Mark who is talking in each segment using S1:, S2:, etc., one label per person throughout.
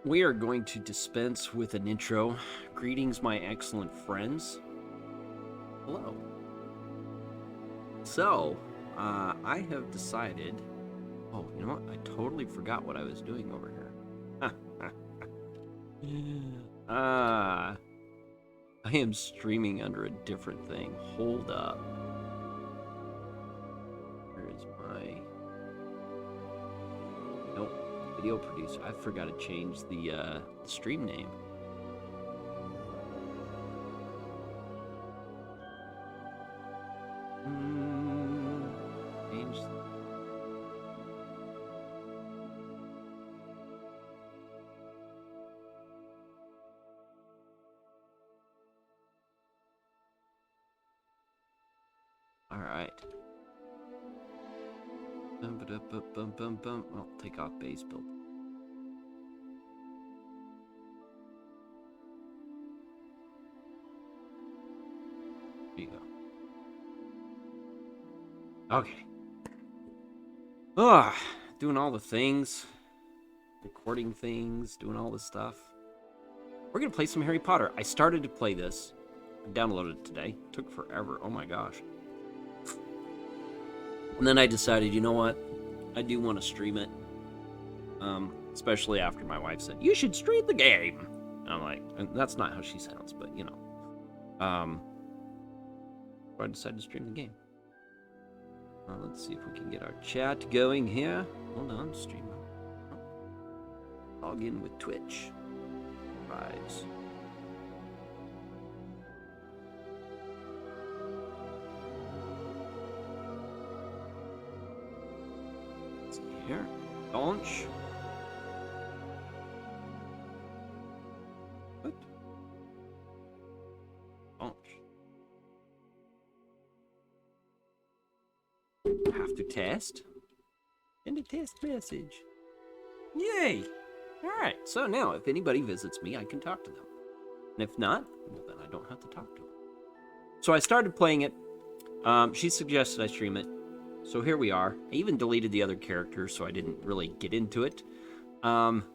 S1: We are going to dispense with an intro. Greetings, my excellent friends. Hello. So, I have decided... Oh, you know what? I totally forgot what I was doing over here. I am streaming under a different thing. Hold up. Where is my... Nope. Video producer. I forgot to change the stream name. Change. All right. I'll take off base build. There you go. Okay. Doing all the things. Recording things. Doing all this stuff. We're going to play some Harry Potter. I started to play this. I downloaded it today. It took forever. Oh my gosh. And then I decided, you know what? I do want to stream it. Especially after my wife said, you should stream the game. And I'm like, and that's not how she sounds, but you know. So I decided to stream the game. Let's see if we can get our chat going here. Hold on, stream. Log in with Twitch. Right. Let's see here. Launch. What? Launch. Have to test. Send a test message. Yay! Alright, so now if anybody visits me, I can talk to them. And if not, well, then I don't have to talk to them. So I started playing it. She suggested I stream it. So here we are. I even deleted the other characters, so I didn't really get into it.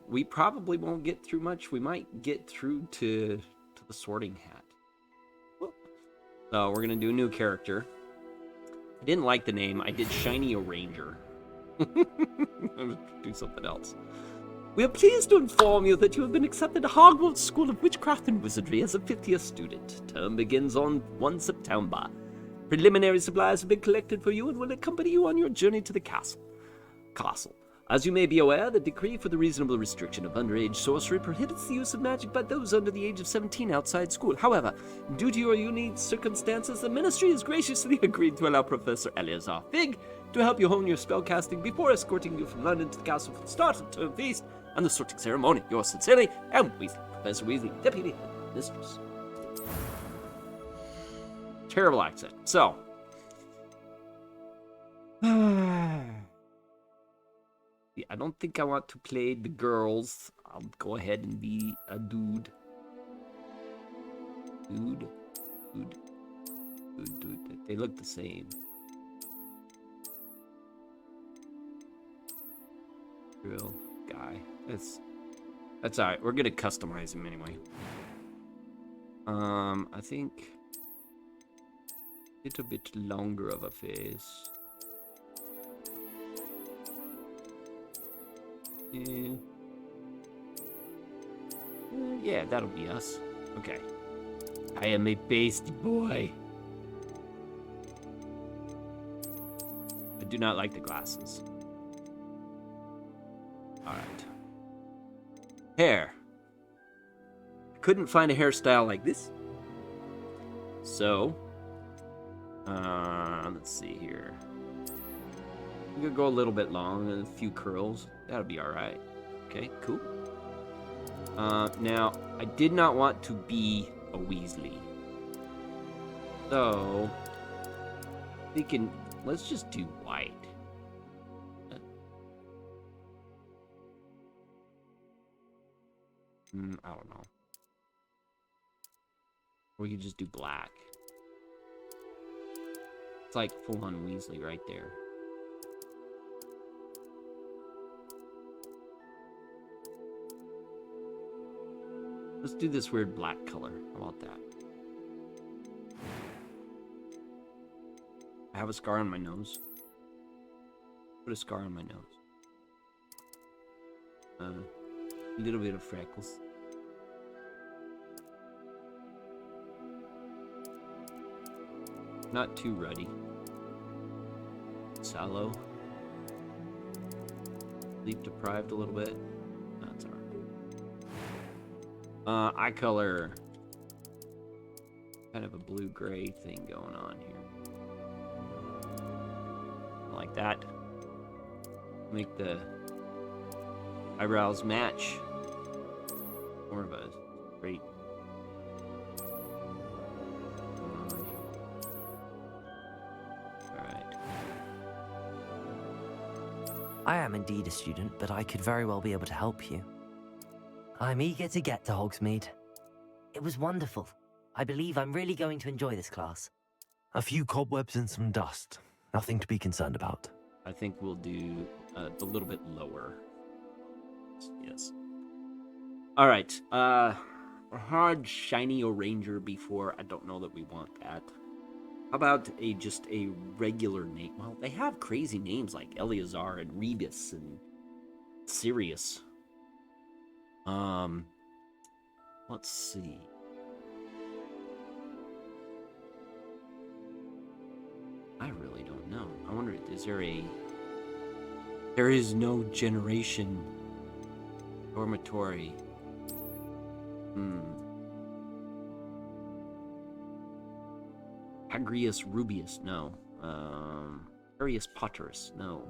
S1: We probably won't get through much. We might get through to the sorting hat. So we're going to do a new character. I didn't like the name. I did Shiny Ranger. Do something else. We are pleased to inform you that you have been accepted to Hogwarts School of Witchcraft and Wizardry as a 5th-year student. Term begins on 1 September. Preliminary supplies have been collected for you and will accompany you on your journey to the castle. As you may be aware, the decree for the reasonable restriction of underage sorcery prohibits the use of magic by those under the age of 17 outside school. However, due to your unique circumstances, the Ministry has graciously agreed to allow Professor Eleazar Fig to help you hone your spellcasting before escorting you from London to the castle for the start of the term feast and the sorting ceremony. Yours sincerely, M. Weasley, Professor Weasley, Deputy Mistress. Terrible accent. So. I don't think I want to play the girls. I'll go ahead and be a dude. Dude. They look the same. Girl, guy. That's alright. We're gonna customize him anyway. I think a little bit longer of a face. Yeah, that'll be us. Okay. I am a pasty boy. I do not like the glasses. Alright. Hair. I couldn't find a hairstyle like this. So, let's see here. I'm gonna go a little bit long and a few curls. That'll be alright. Okay, cool. Now, I did not want to be a Weasley. So, thinking, let's just do white. I don't know. Or we could just do black. It's like full-on Weasley right there. Let's do this weird black color. How about that? I have a scar on my nose. Put a scar on my nose. A little bit of freckles. Not too ruddy. Sallow. Sleep deprived a little bit. That's alright. Eye color. Kind of a blue-gray thing going on here. Like that. Make the eyebrows match. More of a straight. Alright.
S2: I am indeed a student, but I could very well be able to help you. I'm eager to get to Hogsmeade. It was wonderful. I believe I'm really going to enjoy this class.
S3: A few cobwebs and some dust. Nothing to be concerned about.
S1: I think we'll do a little bit lower. Yes. All right. A hard, shiny Oranger before. I don't know that we want that. How about just a regular name? Well, they have crazy names like Eleazar and Rebus and Sirius. Let's see. I really don't know. I wonder, is there a... There is no generation dormitory. Agrius Rubius, no. Arius Potterus, no.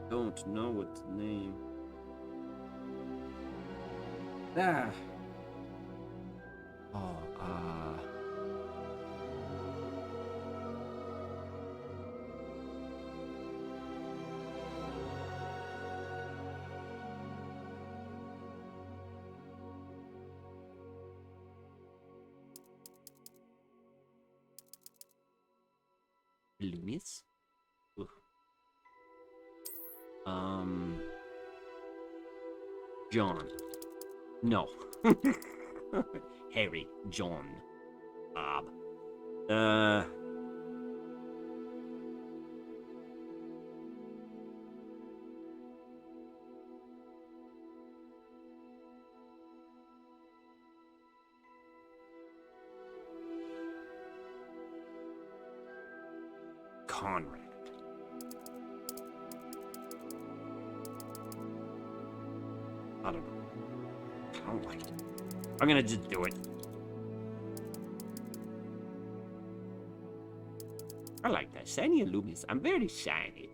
S1: Don't know what to name. Ah. Oh, Loomis? Ooh. John. No. Harry. John. Bob. Conrad. I don't know. I don't like it. I'm gonna just do it. I like that. Shiny and Loomis. I'm very shiny.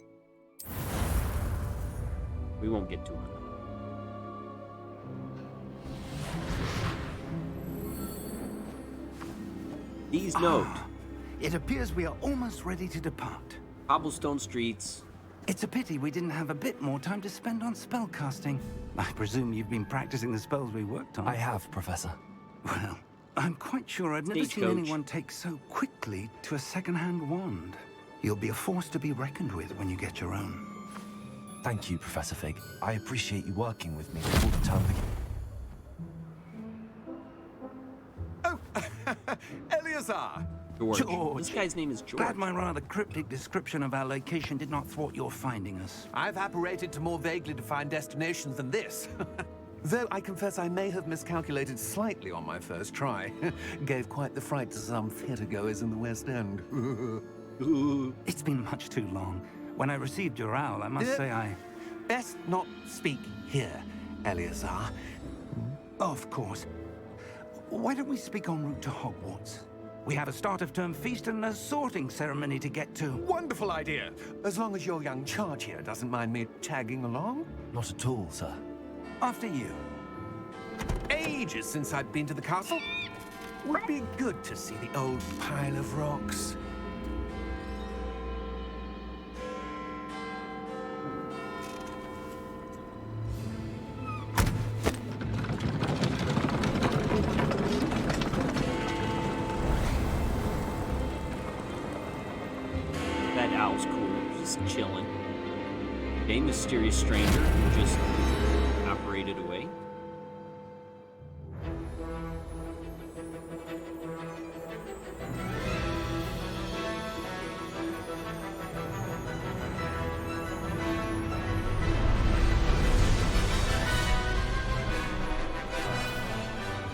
S1: We won't get too much. These note.
S4: It appears we are almost ready to depart.
S1: Cobblestone streets.
S4: It's a pity we didn't have a bit more time to spend on spellcasting. I presume you've been practicing the spells we worked on.
S3: I have, Professor.
S4: Well, I'm quite sure I've never seen anyone take so quickly to a second-hand wand. You'll be a force to be reckoned with when you get your own.
S3: Thank you, Professor Fig. I appreciate you working with me before the term begins.
S5: Oh, Eleazar!
S1: George. This guy's name is George.
S4: Glad my rather cryptic description of our location did not thwart your finding us.
S5: I've apparated to more vaguely defined destinations than this. Though I confess I may have miscalculated slightly on my first try. Gave quite the fright to some theatergoers in the West End.
S4: It's been much too long. When I received your owl, I must say I...
S5: Best not speak here, Eleazar.
S4: Of course. Why don't we speak en route to Hogwarts? We have a start-of-term feast and a sorting ceremony to get to.
S5: Wonderful idea. As long as your young charge here doesn't mind me tagging along.
S3: Not at all, sir.
S4: After you.
S5: Ages since I'd been to the castle. Would be good to see the old pile of rocks.
S1: That owl's cool. Just chilling. A mysterious stranger who just paraded away.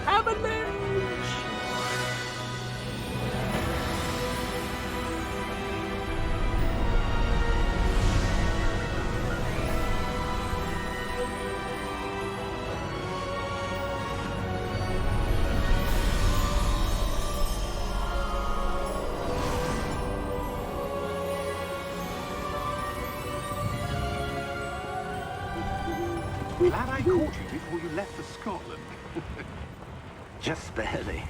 S1: Avalanche!
S4: Glad I caught you before you left for Scotland. Just barely.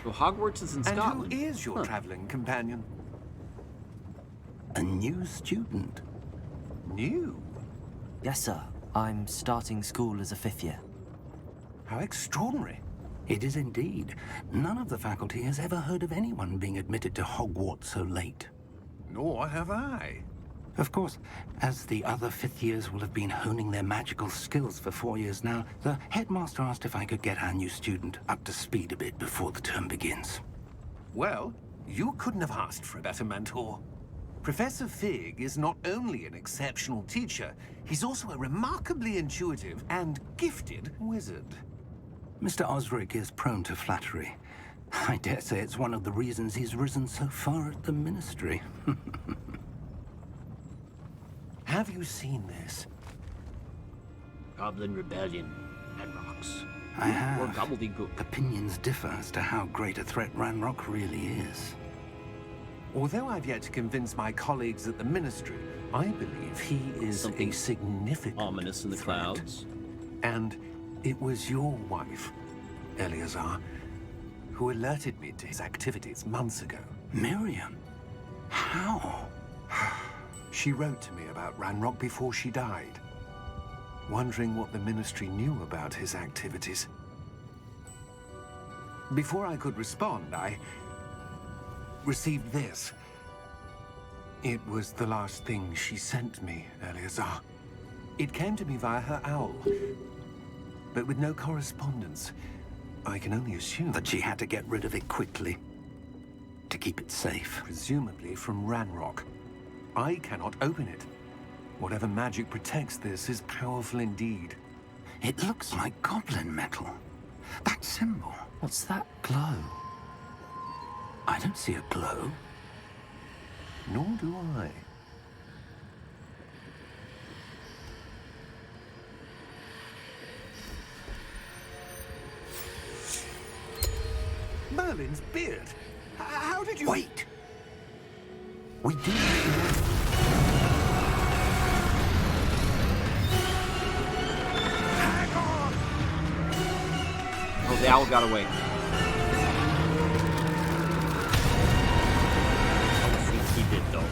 S1: Well, Hogwarts is in
S5: And
S1: Scotland.
S5: who is your traveling companion?
S4: A new student.
S5: New?
S2: Yes, sir. I'm starting school as a 5th year.
S5: How extraordinary.
S4: It is indeed. None of the faculty has ever heard of anyone being admitted to Hogwarts so late.
S5: Nor have I.
S4: Of course, as the other 5th years will have been honing their magical skills for 4 years now, the headmaster asked if I could get our new student up to speed a bit before the term begins.
S5: Well, you couldn't have asked for a better mentor. Professor Fig is not only an exceptional teacher, he's also a remarkably intuitive and gifted wizard.
S4: Mr. Osric is prone to flattery. I dare say it's one of the reasons he's risen so far at the Ministry.
S5: Have you seen this?
S1: Goblin Rebellion and rocks.
S4: I have.
S1: Or gobbledygook.
S4: Opinions differ as to how great a threat Ranrock really is.
S5: Although I've yet to convince my colleagues at the Ministry, I believe he is
S1: Something
S5: a significant
S1: ominous in the
S5: threat.
S1: clouds.
S5: And it was your wife, Eleazar, who alerted me to his activities months ago.
S4: Miriam? How?
S5: She wrote to me about Ranrock before she died, wondering what the Ministry knew about his activities. Before I could respond, I received this. It was the last thing she sent me, Eleazar. It came to me via her owl, but with no correspondence. I can only assume
S4: That she had to get rid of it quickly. To keep it safe.
S5: presumably from Ranrock. I cannot open it. Whatever magic protects this is powerful indeed.
S4: It looks like goblin metal. That symbol.
S2: What's that glow?
S4: I don't see a glow.
S5: Nor do I. Merlin's beard. How did you...
S4: Wait! We do.
S1: Oh, the owl got away. I think he did, though.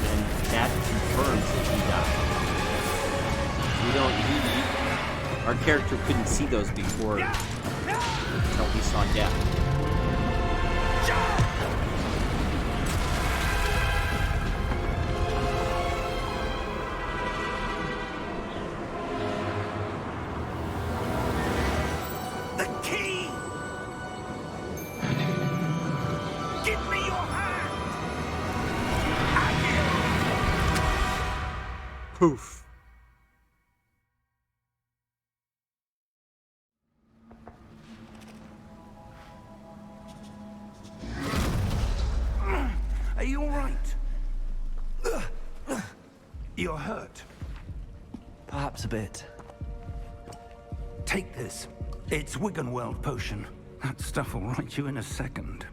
S1: And that confirms that he died. We don't need... Our character couldn't see those before until he saw death.
S4: The key! Give me your hand!
S1: Poof.
S4: Are you all right? You're hurt.
S3: Perhaps a bit.
S4: Take this. It's Wiggenweld potion. That stuff will right you in a second.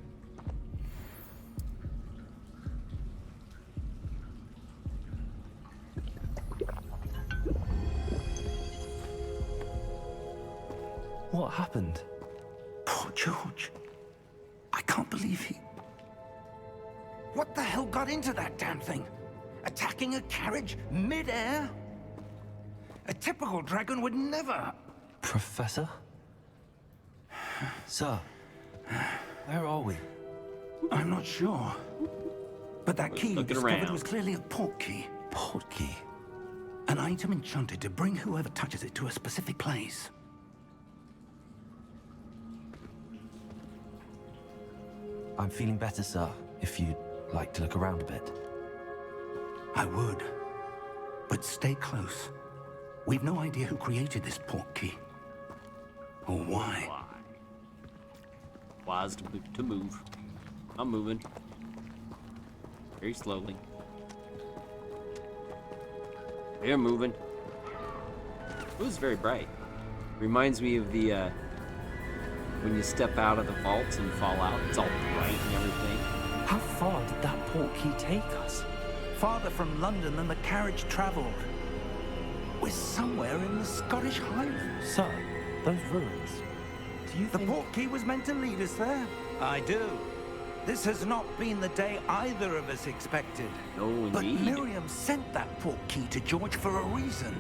S3: What happened?
S4: Poor George. I can't believe he... What the hell got into that damn thing? Attacking a carriage mid-air? A typical dragon would never...
S3: Professor? Sir, where are we?
S4: I'm not sure. But that key you
S1: Looking
S4: discovered
S1: around.
S4: was clearly a port key.
S3: Portkey.
S4: An item enchanted to bring whoever touches it to a specific place.
S3: I'm feeling better, sir, if you'd like to look around a bit.
S4: I would. But stay close. We've no idea who created this portkey. Or why.
S1: Wise to move. I'm moving. Very slowly. They're moving. It was very bright. Reminds me of the, when you step out of the vaults and fall out, it's all bright and everything.
S3: How far did that portkey take us?
S4: Farther from London than the carriage traveled. We're somewhere in the Scottish Highlands.
S3: Sir, those ruins. Do you
S4: The
S3: think...
S4: portkey was meant to lead us there? I do. This has not been the day either of us expected.
S1: No,
S4: But
S1: indeed.
S4: Miriam sent that portkey to George for a reason.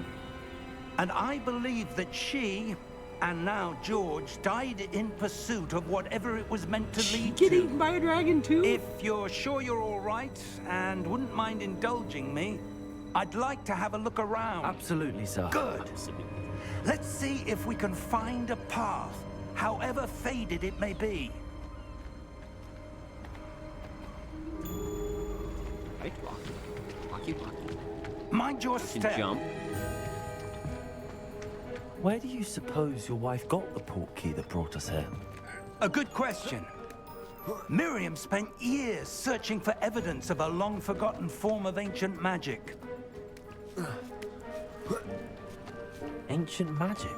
S4: And I believe that she, and now George, died in pursuit of whatever it was meant to lead
S1: Get
S4: to.
S1: eaten by a dragon too?
S4: If you're sure you're all right and wouldn't mind indulging me, I'd like to have a look around.
S3: Absolutely, sir.
S4: Good.
S1: Absolutely.
S4: Let's see if we can find a path, however faded it may be.
S1: Right, walkie.
S4: Mind your
S1: Can
S4: step.
S1: jump.
S3: Where do you suppose your wife got the portkey that brought us here?
S4: A good question. Miriam spent years searching for evidence of a long-forgotten form of ancient magic.
S3: Ancient magic?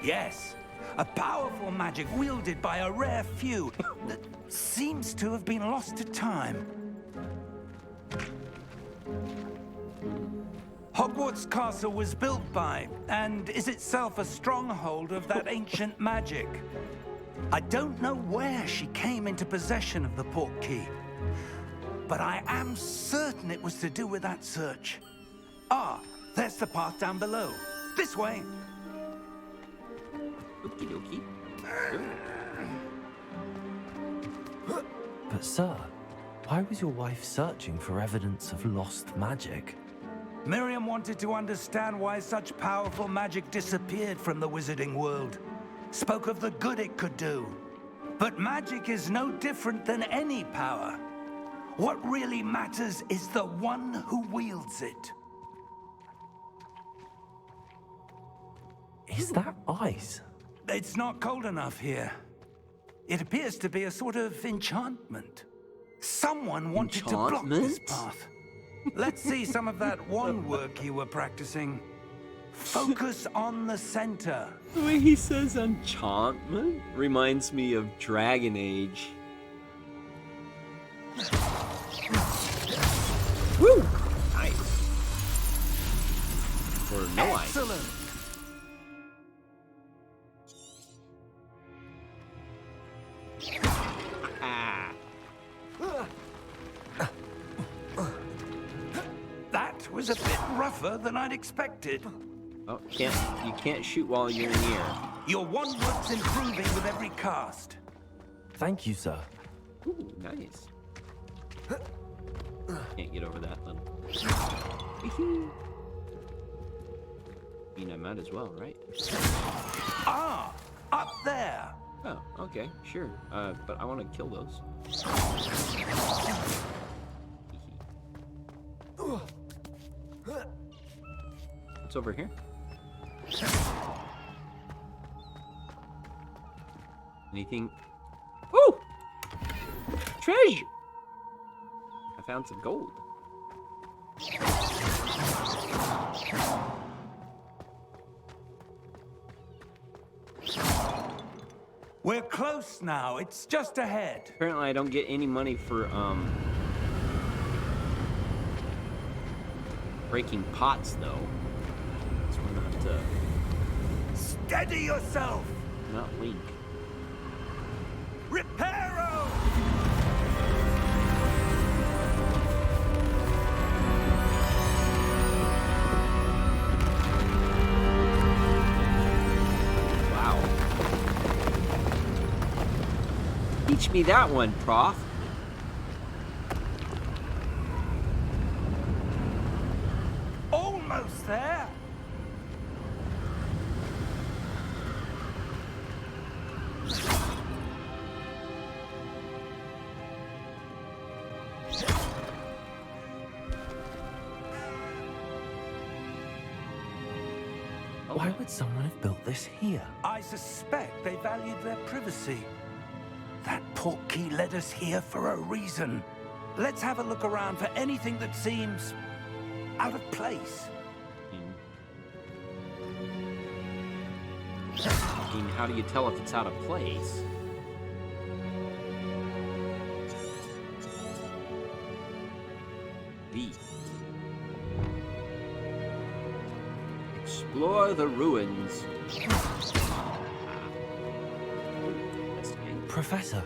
S4: Yes, a powerful magic wielded by a rare few that seems to have been lost to time. Hogwarts Castle was built by, and is itself a stronghold of that ancient magic. I don't know where she came into possession of the portkey, but I am certain it was to do with that search. Ah, there's the path down below. This way.
S1: Okie dokie.
S3: But sir, why was your wife searching for evidence of lost magic?
S4: Miriam wanted to understand why such powerful magic disappeared from the wizarding world. Spoke of the good it could do. But magic is no different than any power. What really matters is the one who wields it.
S3: Is that ice?
S4: It's not cold enough here. It appears to be a sort of enchantment. Someone wanted to block this
S1: Enchantment?
S4: path. Let's see some of that wand work you were practicing. Focus on the center.
S1: The way he says enchantment reminds me of Dragon Age. Woo! Nice. Or no ice.
S4: Excellent.
S1: Ah.
S4: That was a bit rougher than I'd expected.
S1: Oh, you can't shoot while you're in the air.
S4: Your wand work's improving with every cast.
S3: Thank you, sir.
S1: Ooh, nice. Can't get over that little. I mean, I might as well, right?
S4: Ah, up there.
S1: Oh, okay, sure. But I want to kill those. What's over here? Anything? Woo! Treasure! I found some gold.
S4: We're close now. It's just ahead.
S1: Apparently I don't get any money for, breaking pots, though. So we're not,
S4: Steady yourself.
S1: not Link.
S4: Reparo!
S1: Wow. Teach me that one, Prof.
S4: Almost there.
S3: Why would someone have built this here?
S4: I suspect they valued their privacy. That portkey led us here for a reason. Let's have a look around for anything that seems out of place.
S1: I mean, how do you tell if it's out of place? B. Explore the ruins.
S3: Professor,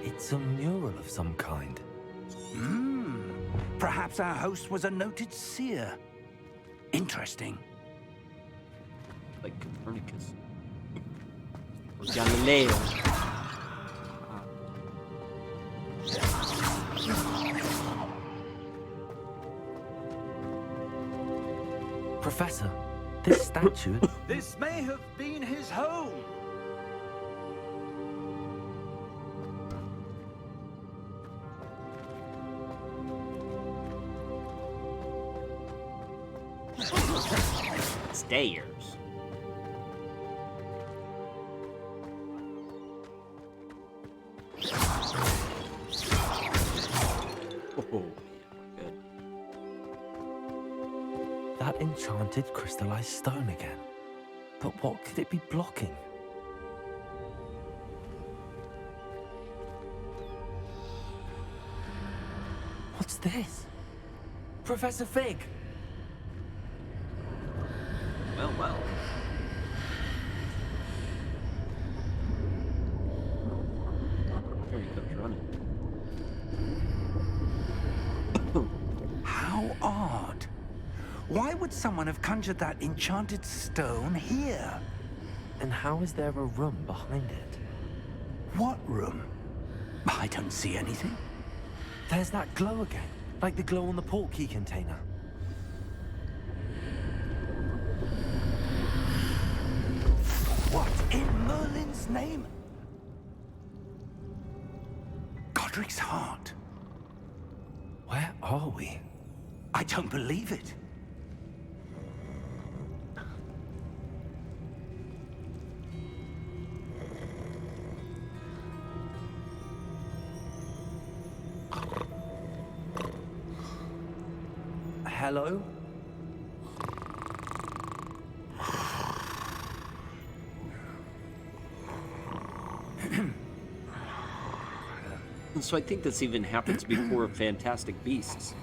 S3: it's a mural of some kind.
S4: Perhaps our host was a noted seer. Interesting.
S1: Like Copernicus. Or Galileo.
S3: Professor, this statue...
S4: This may have been his home.
S1: Stairs. Oh, good.
S3: That enchanted crystallized stone again. But what could it be blocking? What's this? Professor Fig!
S1: Well, well. There he comes running.
S4: How odd. Why would someone have conjured that enchanted stone here?
S3: And how is there a room behind it?
S4: What room? I don't see anything.
S3: There's that glow again, like the glow on the portkey container.
S4: What in Merlin's name? Godric's heart.
S3: Where are we?
S4: I don't believe it.
S3: Hello?
S1: And so I think this even happens before Fantastic Beasts.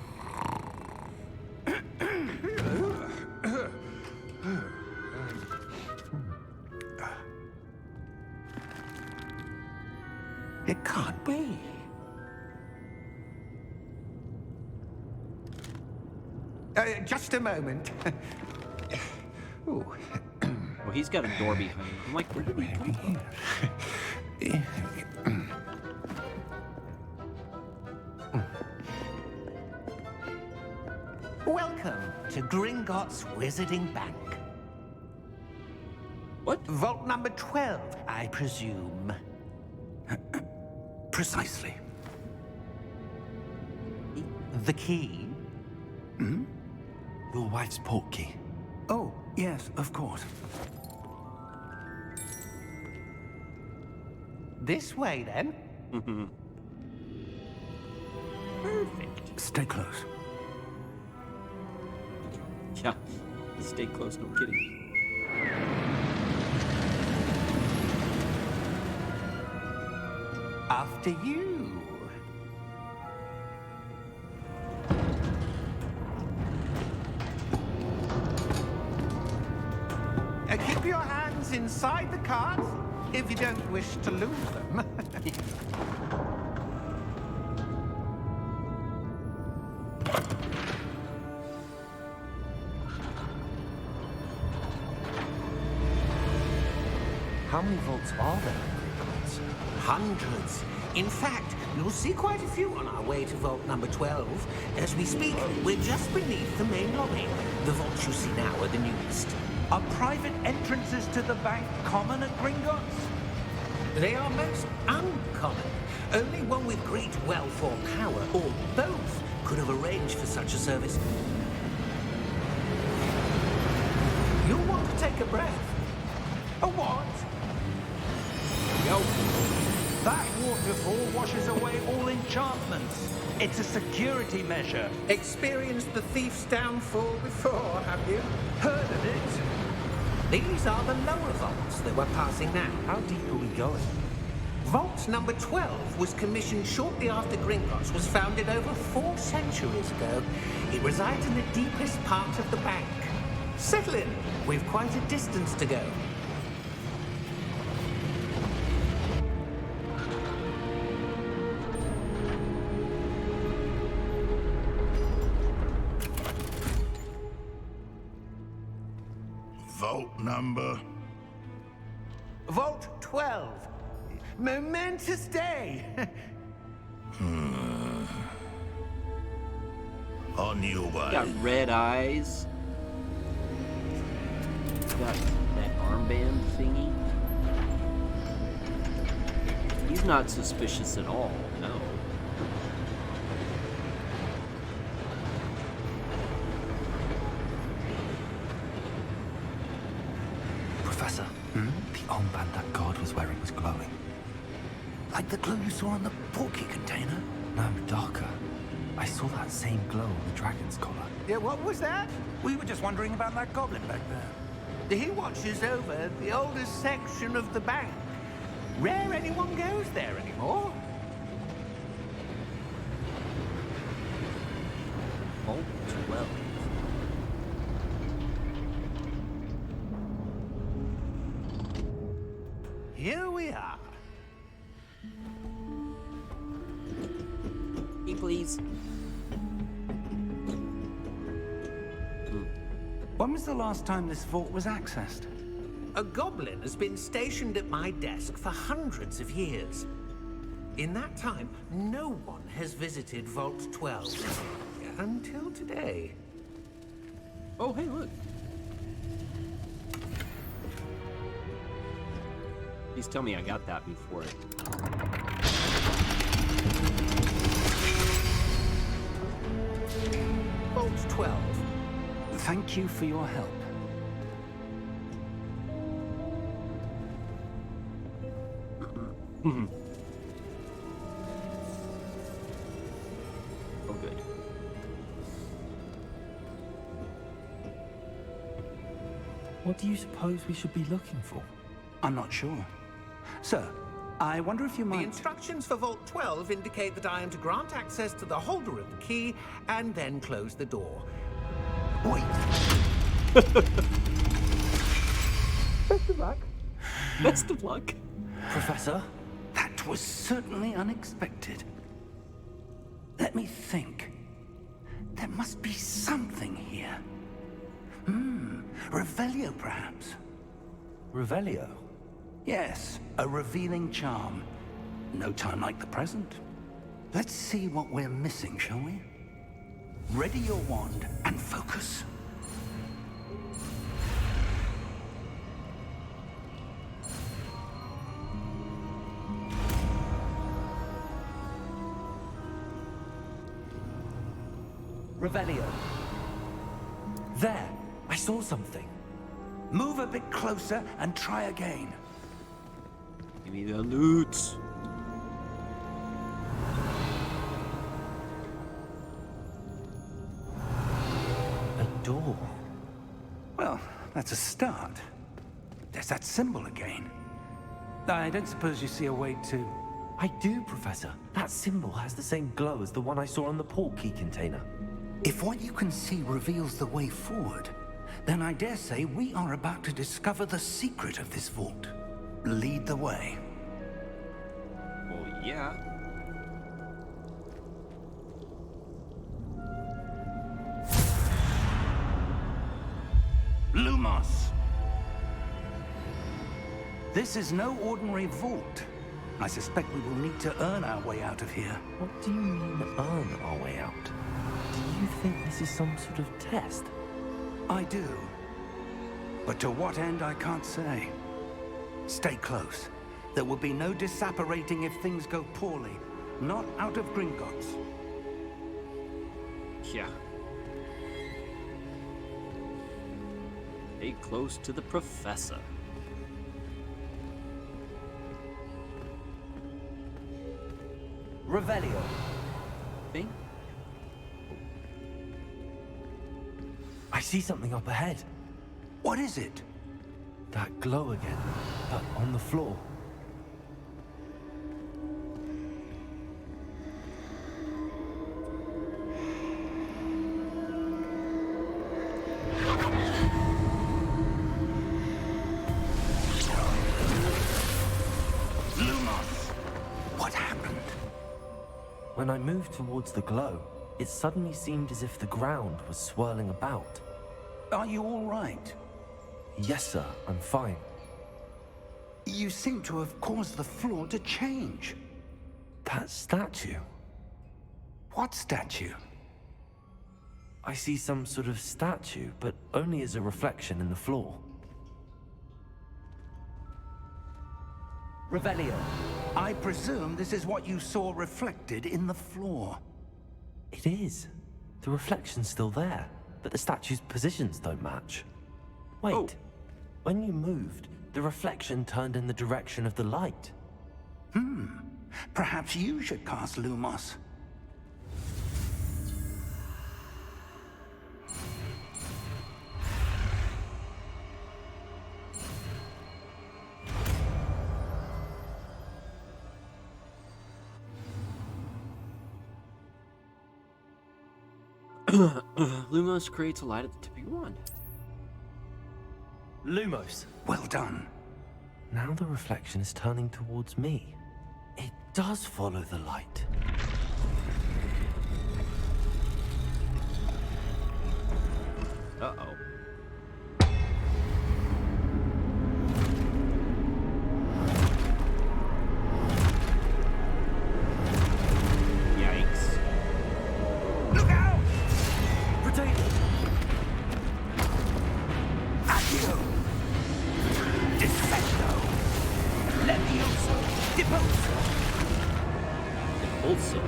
S4: It can't be. Just a moment. Ooh.
S1: Well, he's got a door behind him. I'm like, where did he come from?
S6: Welcome to Gringotts Wizarding Bank.
S1: What?
S6: Vault number 12, I presume.
S4: Precisely.
S6: The key?
S3: Your wife's portkey.
S4: Oh, yes, of course.
S6: This way, then.
S1: Perfect.
S4: Stay close.
S1: Yeah, stay close, no kidding.
S6: After you. Keep your hands inside the cart if you don't wish to lose them.
S3: How many vaults are there?
S6: Hundreds. In fact, you'll see quite a few on our way to vault number 12. As we speak, we're just beneath the main lobby. The vaults you see now are the newest.
S4: Are private entrances to the bank common at Gringotts?
S6: They are most uncommon. Only one with great wealth or power, or both, could have arranged for such a service. You'll want to take a breath. A what?
S1: Yo.
S4: That waterfall washes away all enchantments. It's a security measure.
S6: Experienced the thief's downfall before, have you?
S4: Heard of it?
S6: These are the lower vaults that we're passing now.
S3: How deep are we going?
S6: Vault number 12 was commissioned shortly after Gringotts was founded over 4 centuries ago. It resides in the deepest part of the bank. Settle in. We've quite a distance to go.
S7: Vault number.
S6: Vault 12. Momentous day.
S7: On your way.
S1: Got red eyes. Got that armband thingy. He's not suspicious at all, no.
S3: Professor, the armband that guard was wearing was glowing.
S4: Like the glue you saw on the porky container?
S3: No, darker. I saw that same glow on the dragon's collar.
S6: Yeah, what was that?
S4: We were just wondering about that goblin back there.
S6: He watches over the oldest section of the bank. Rare anyone goes there anymore.
S1: Vault 12.
S6: Here we are.
S1: Hey, please.
S4: When was the last time this vault was accessed?
S6: A goblin has been stationed at my desk for hundreds of years. In that time, no one has visited Vault 12. Until today.
S1: Oh, hey, look. Please tell me I got that before.
S6: Vault 12.
S4: Thank you for your help.
S1: Oh, good.
S3: What do you suppose we should be looking for?
S4: I'm not sure. Sir, I wonder if you
S6: The
S4: might...
S6: instructions for Vault 12 indicate that I am to grant access to the holder of the key and then close the door.
S4: Wait.
S6: Best of luck.
S1: Best of luck.
S3: Professor?
S4: That was certainly unexpected. Let me think. There must be something here. Revelio, perhaps?
S3: Revelio?
S4: Yes, a revealing charm. No time like the present. Let's see what we're missing, shall we? Ready your wand and focus.
S3: Revelio. There! I saw something.
S4: Move a bit closer and try again.
S1: Give me the loot.
S3: A door.
S4: Well, that's a start. There's that symbol again. I don't suppose you see a way to...
S3: I do, Professor. That symbol has the same glow as the one I saw on the port key container.
S4: If what you can see reveals the way forward, then I dare say we are about to discover the secret of this vault. Lead the way.
S1: Well, yeah.
S4: Lumos! This is no ordinary vault. I suspect we will need to earn our way out of here.
S3: What do you mean, earn our way out? Do you think this is some sort of test?
S4: I do. But to what end, I can't say. Stay close. There will be no disapparating if things go poorly. Not out of Gringotts.
S1: Yeah. Stay close to the professor.
S2: Revelio.
S1: Thing?
S3: I see something up ahead.
S4: What is it?
S3: That glow again, but on the floor.
S4: What happened?
S3: When I moved towards the glow, it suddenly seemed as if the ground was swirling about.
S4: Are you all right?
S3: Yes, sir, I'm fine.
S4: You seem to have caused the floor to change.
S3: That statue.
S4: What statue?
S3: I see some sort of statue, but only as a reflection in the floor.
S2: Revelio.
S4: I presume this is what you saw reflected in the floor.
S3: It is. The reflection's still there, but the statue's positions don't match. Wait.
S1: Oh.
S3: When you moved, the reflection turned in the direction of the light.
S4: Perhaps you should cast Lumos.
S1: Lumos creates a light at the tip of your wand.
S3: Lumos.
S4: Well done.
S3: Now the reflection is turning towards me. It does follow the light.
S1: Uh-oh. Yikes.
S4: Look out!
S3: Potato!
S4: Accio! Defendo! Levioso! Deposo!
S1: Also.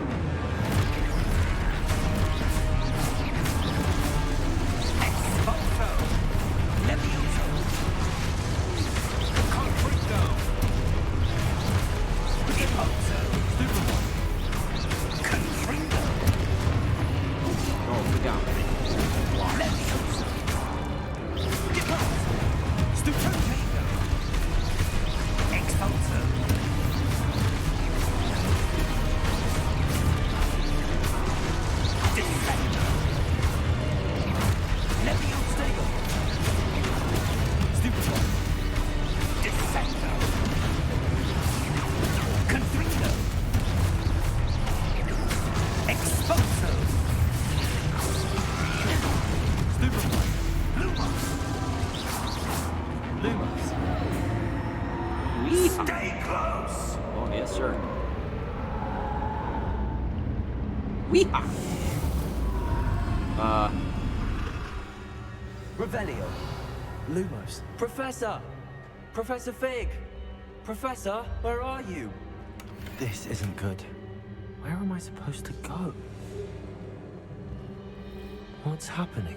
S4: Expulso! Levioso! Confringo! Deposo! Confringo!
S1: Oh, forgot.
S4: Levioso! Deposo! Stupendo! Expulso! Defendo! Levioso! Stupido! Defendo! Confringo! Expulso! Lumos!
S3: Lumos.
S4: Stay close!
S1: Oh, yes, sir. Weehaw!
S2: Revelio.
S3: Lumos.
S2: Professor! Professor Fig! Professor, where are you?
S3: This isn't good. Where am I supposed to go? What's happening?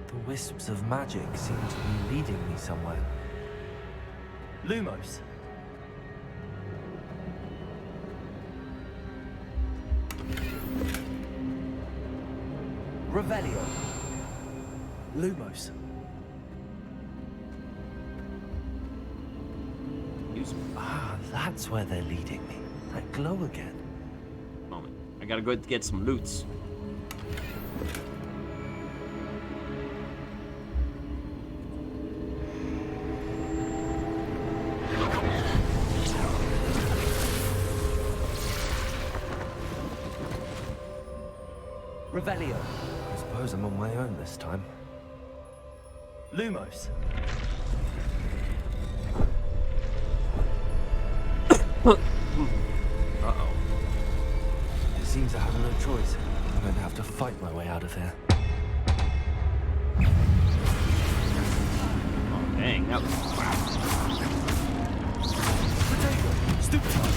S3: The wisps of magic seem to be leading me somewhere.
S2: Lumos. Revelio.
S3: Lumos.
S1: Use
S3: Ah, that's where they're leading me. That glow again.
S1: moment. I gotta go get some loots.
S2: Revelio.
S3: I suppose I'm on my own this time.
S2: Lumos.
S1: Uh-oh.
S3: It seems I have no choice. I'm going to have to fight my way out of here.
S1: Oh, dang. That was...
S3: Potato! Stupid!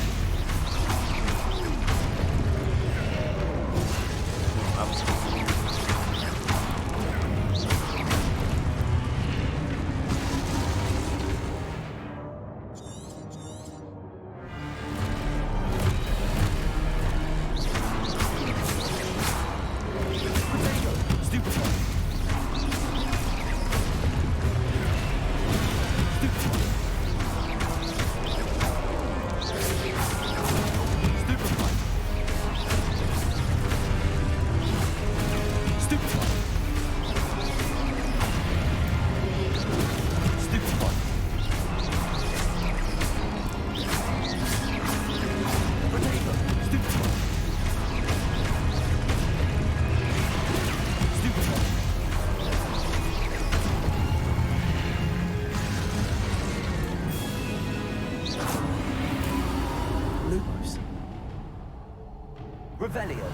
S2: Revelio.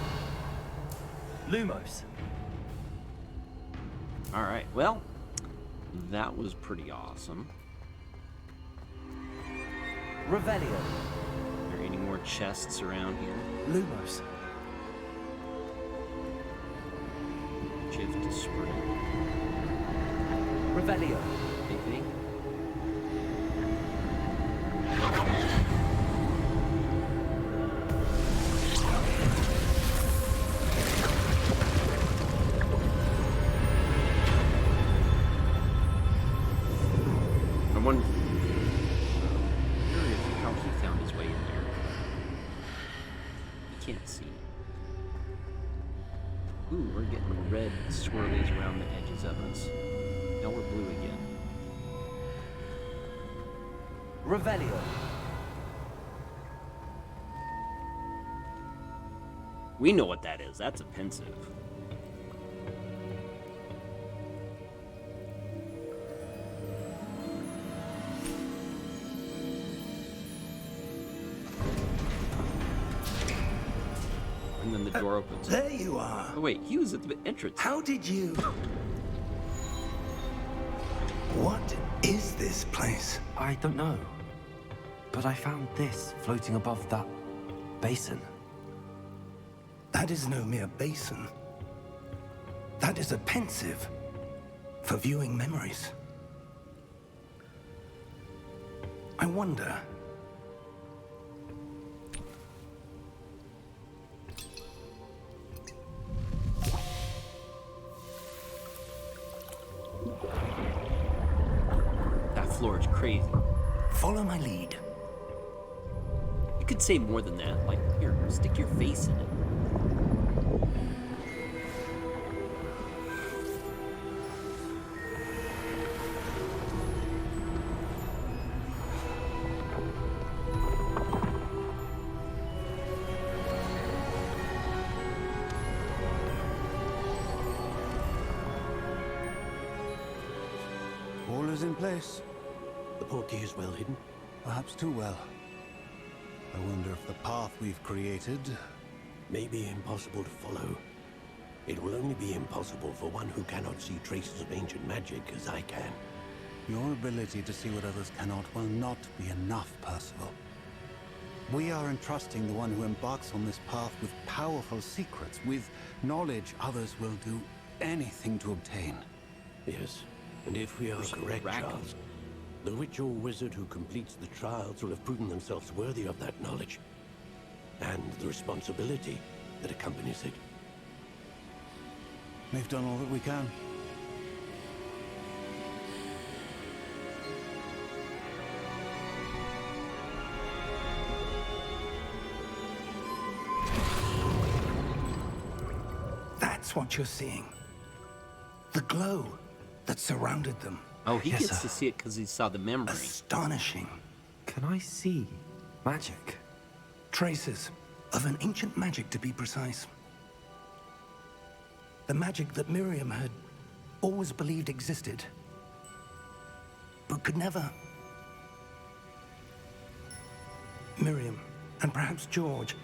S2: Lumos.
S1: Alright, well, that was pretty awesome.
S2: Revelio.
S1: Are there any more chests around here?
S2: Lumos.
S1: Shift to sprint.
S2: Revelio.
S1: Anything? I wonder how he found his way in there. He can't see. Ooh, we're getting red swirlies around the edges of us. Now we're blue again.
S2: Revelio.
S1: We know what that is. That's offensive. And then the door opens.
S4: There you are.
S1: Oh wait, he was at the entrance.
S4: How did you... What is this place?
S3: I don't know. But I found this floating above that basin.
S4: That is no mere basin. That is a pensive for viewing memories. I wonder...
S1: That floor is crazy.
S4: Follow my lead.
S1: You could say more than that. Like, here, stick your face in it.
S8: All is in place.
S9: The portkey is well hidden.
S8: Perhaps too well. I wonder if the path we've created...
S9: May be impossible to follow. It will only be impossible for one who cannot see traces of ancient magic as I can.
S8: Your ability to see what others cannot will not be enough, Percival. We are entrusting the one who embarks on this path with powerful secrets, with knowledge others will do anything to obtain.
S9: Yes, and if we are correct, Charles, the witch or wizard who completes the trials will have proven themselves worthy of that knowledge, and the responsibility that accompanies it.
S8: We've done all that we can.
S4: That's what you're seeing. The glow that surrounded them.
S1: Oh, he
S3: Yes,
S1: gets
S3: sir.
S1: to see it because he saw the memory.
S4: Astonishing.
S3: Can I see magic?
S4: Traces of an ancient magic, to be precise. The magic that Miriam had always believed existed, but could never. Miriam, and perhaps George,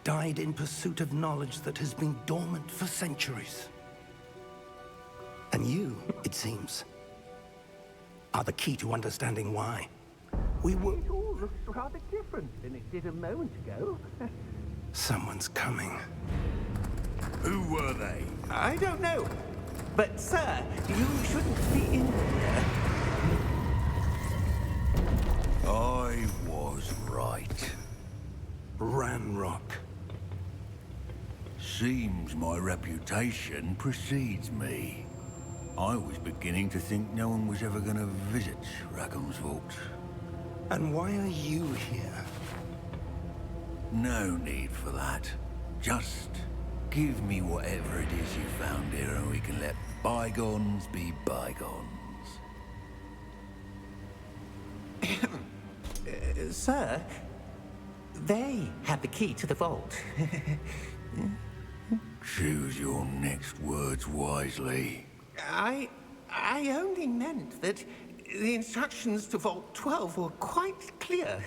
S4: died in pursuit of knowledge that has been dormant for centuries. And you, it seems, are the key to understanding why. We were...
S6: It all looks rather different than it did a moment ago.
S4: Someone's coming.
S7: Who were they?
S6: I don't know. But, sir, you shouldn't be in here.
S7: I was right.
S4: Ramrock.
S7: Seems my reputation precedes me. I was beginning to think no one was ever going to visit Rackham's Vault.
S4: And why are you here?
S7: No need for that. Just give me whatever it is you found here and we can let bygones be bygones.
S6: Sir, they have the key to the vault.
S7: Choose your next words wisely.
S6: I only meant that the instructions to Vault 12 were quite clear.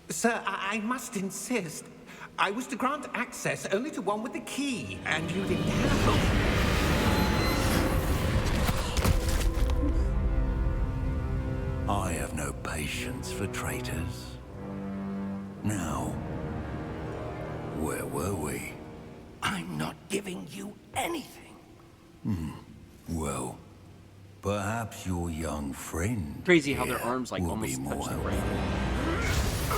S6: Sir, I must insist. I was to grant access only to one with the key, and you didn't have it.
S7: I have no patience for traitors. Now, where were we?
S4: I'm not giving you anything.
S7: Well, perhaps your young friend.
S1: Crazy how their
S7: here
S1: arms like
S7: will
S1: almost
S7: be more
S1: touch the
S7: helpful.
S1: ground.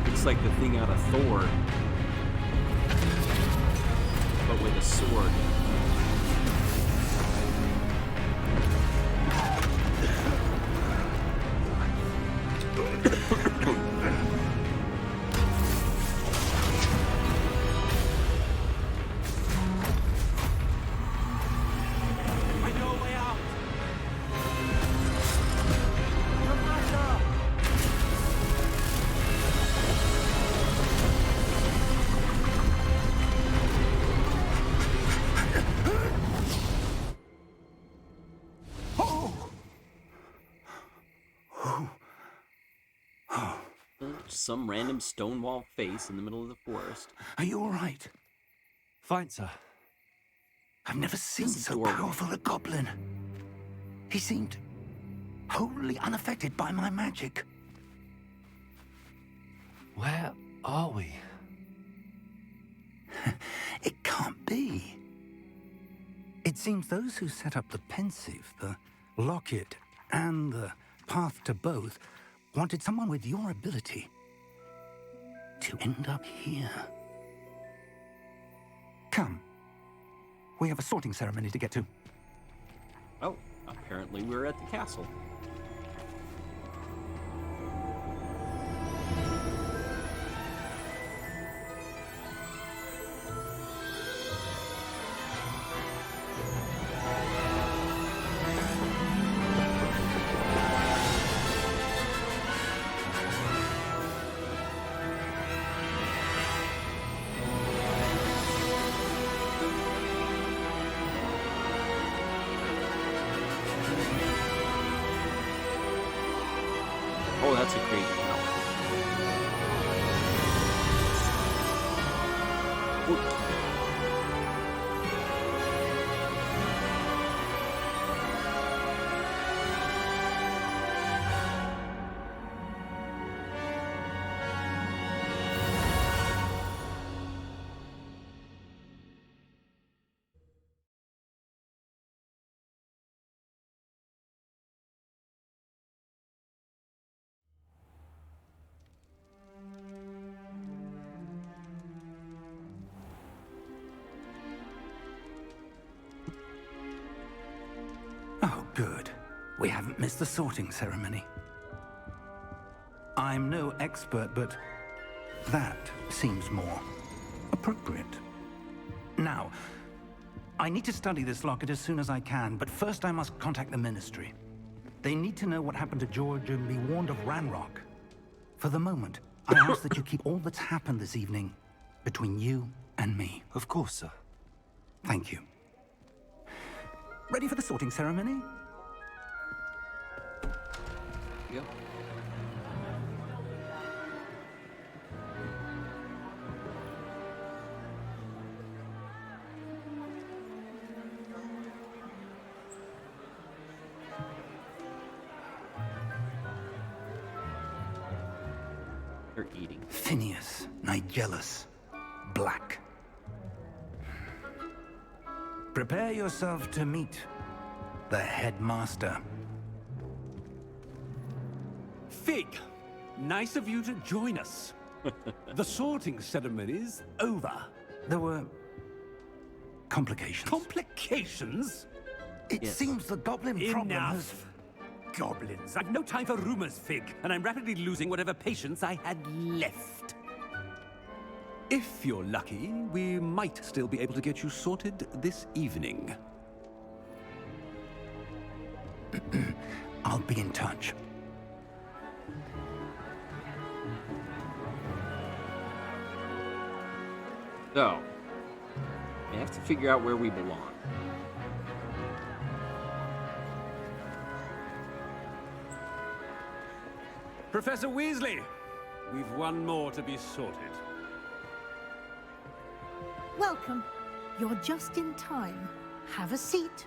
S1: Looks like the thing out of Thor, but with a sword. Some random stonewall face in the middle of the forest.
S4: Are you all right?
S3: Fine, sir.
S4: I've never seen
S1: This is
S4: so
S1: adorable.
S4: powerful a goblin. He seemed wholly unaffected by my magic.
S3: Where are we?
S4: It can't be. It seems those who set up the pensive, the locket, and the path to both wanted someone with your ability to end up here. Come. We have a sorting ceremony to get to.
S1: Oh, apparently we're at the castle. Oh, that's a crazy tower.
S4: Oh, good. We haven't missed the sorting ceremony. I'm no expert, but that seems more appropriate. Now, I need to study this locket as soon as I can, but first I must contact the Ministry. They need to know what happened to George and be warned of Ranrock. For the moment, I ask that you keep all that's happened this evening between you and me.
S3: Of course, sir.
S4: Thank you. Ready for the sorting ceremony?
S1: Yep. They're eating.
S4: Phineas, Nigellus, Black. Prepare yourself to meet the headmaster.
S10: Fig, nice of you to join us. The sorting ceremony's over.
S4: There were complications.
S10: Complications?
S4: It
S1: Yes.
S4: seems the goblin problem has...
S10: Enough. Goblins. I've no time for rumors, Fig, and I'm rapidly losing whatever patience I had left. If you're lucky, we might still be able to get you sorted this evening.
S4: I'll be in touch.
S1: So, we have to figure out where we belong.
S10: Professor Weasley, we've one more to be sorted.
S11: Welcome. You're just in time. Have a seat.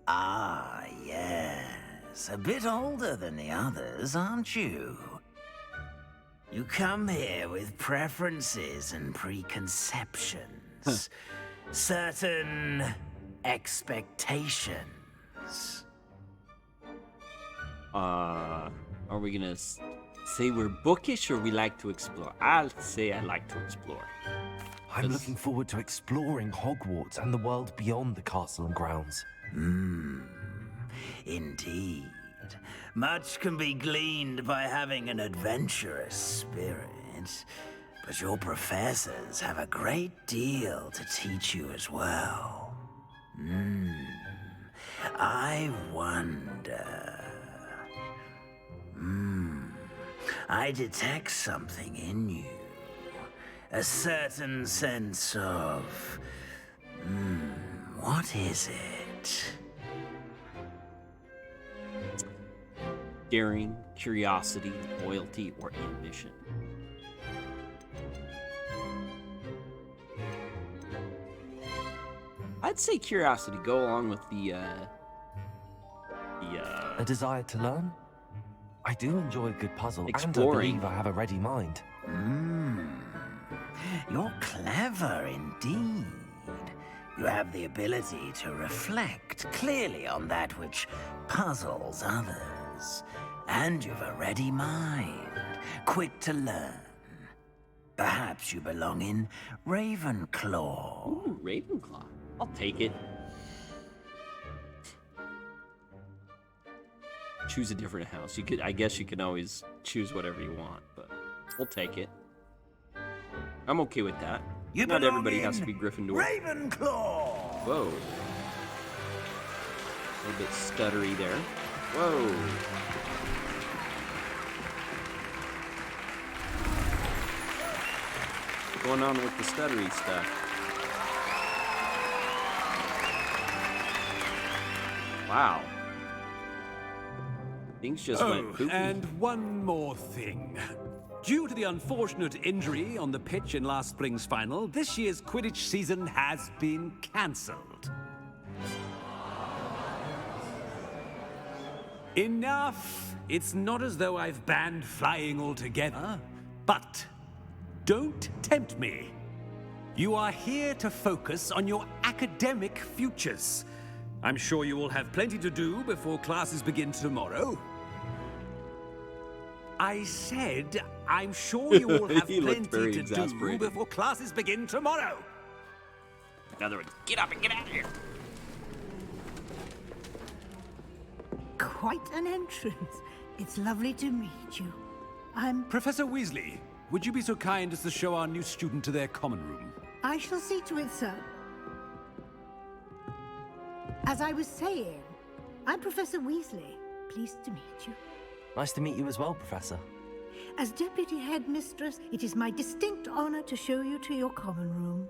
S12: Ah, yes. A bit older than the others, aren't you? You come here with preferences and preconceptions. Certain expectations.
S1: Are we gonna say we're bookish or we like to explore? I'll say I like to explore.
S3: I'm looking forward to exploring Hogwarts and the world beyond the castle and grounds.
S12: Indeed. Much can be gleaned by having an adventurous spirit, but your professors have a great deal to teach you as well. I wonder... I detect something in you. A certain sense of... what is it?
S1: Daring, curiosity, loyalty, or ambition. I'd say curiosity. Go along with the
S3: A desire to learn? I do enjoy a good puzzle,
S1: exploring.
S3: And I believe I have a ready mind.
S12: You're clever indeed. You have the ability to reflect clearly on that which puzzles others. And you've a ready mind, quick to learn. Perhaps you belong in Ravenclaw.
S1: Ooh, Ravenclaw. I'll take it. Choose a different house. I guess you can always choose whatever you want, but we'll take it. I'm okay with that. Not everybody has to be Gryffindor.
S12: Ravenclaw!
S1: Whoa. A little bit stuttery there. Whoa. What's going on with the stuttery stuff? Wow. Things just went poopy.
S10: And one more thing. Due to the unfortunate injury on the pitch in last spring's final, this year's Quidditch season has been cancelled. Enough! It's not as though I've banned flying altogether, but don't tempt me. You are here to focus on your academic futures. I'm sure you will have plenty to do before classes begin tomorrow. I said, I'm sure you will have
S1: He looked
S10: plenty
S1: very
S10: to do
S1: exasperated.
S10: before classes begin tomorrow.
S1: Another one. Get up and get out of here.
S11: Quite an entrance. It's lovely to meet you. I'm...
S10: Professor Weasley, would you be so kind as to show our new student to their common room?
S11: I shall see to it, sir. As I was saying, I'm Professor Weasley. Pleased to meet you.
S3: Nice to meet you as well, Professor.
S11: As Deputy Headmistress, it is my distinct honor to show you to your common room.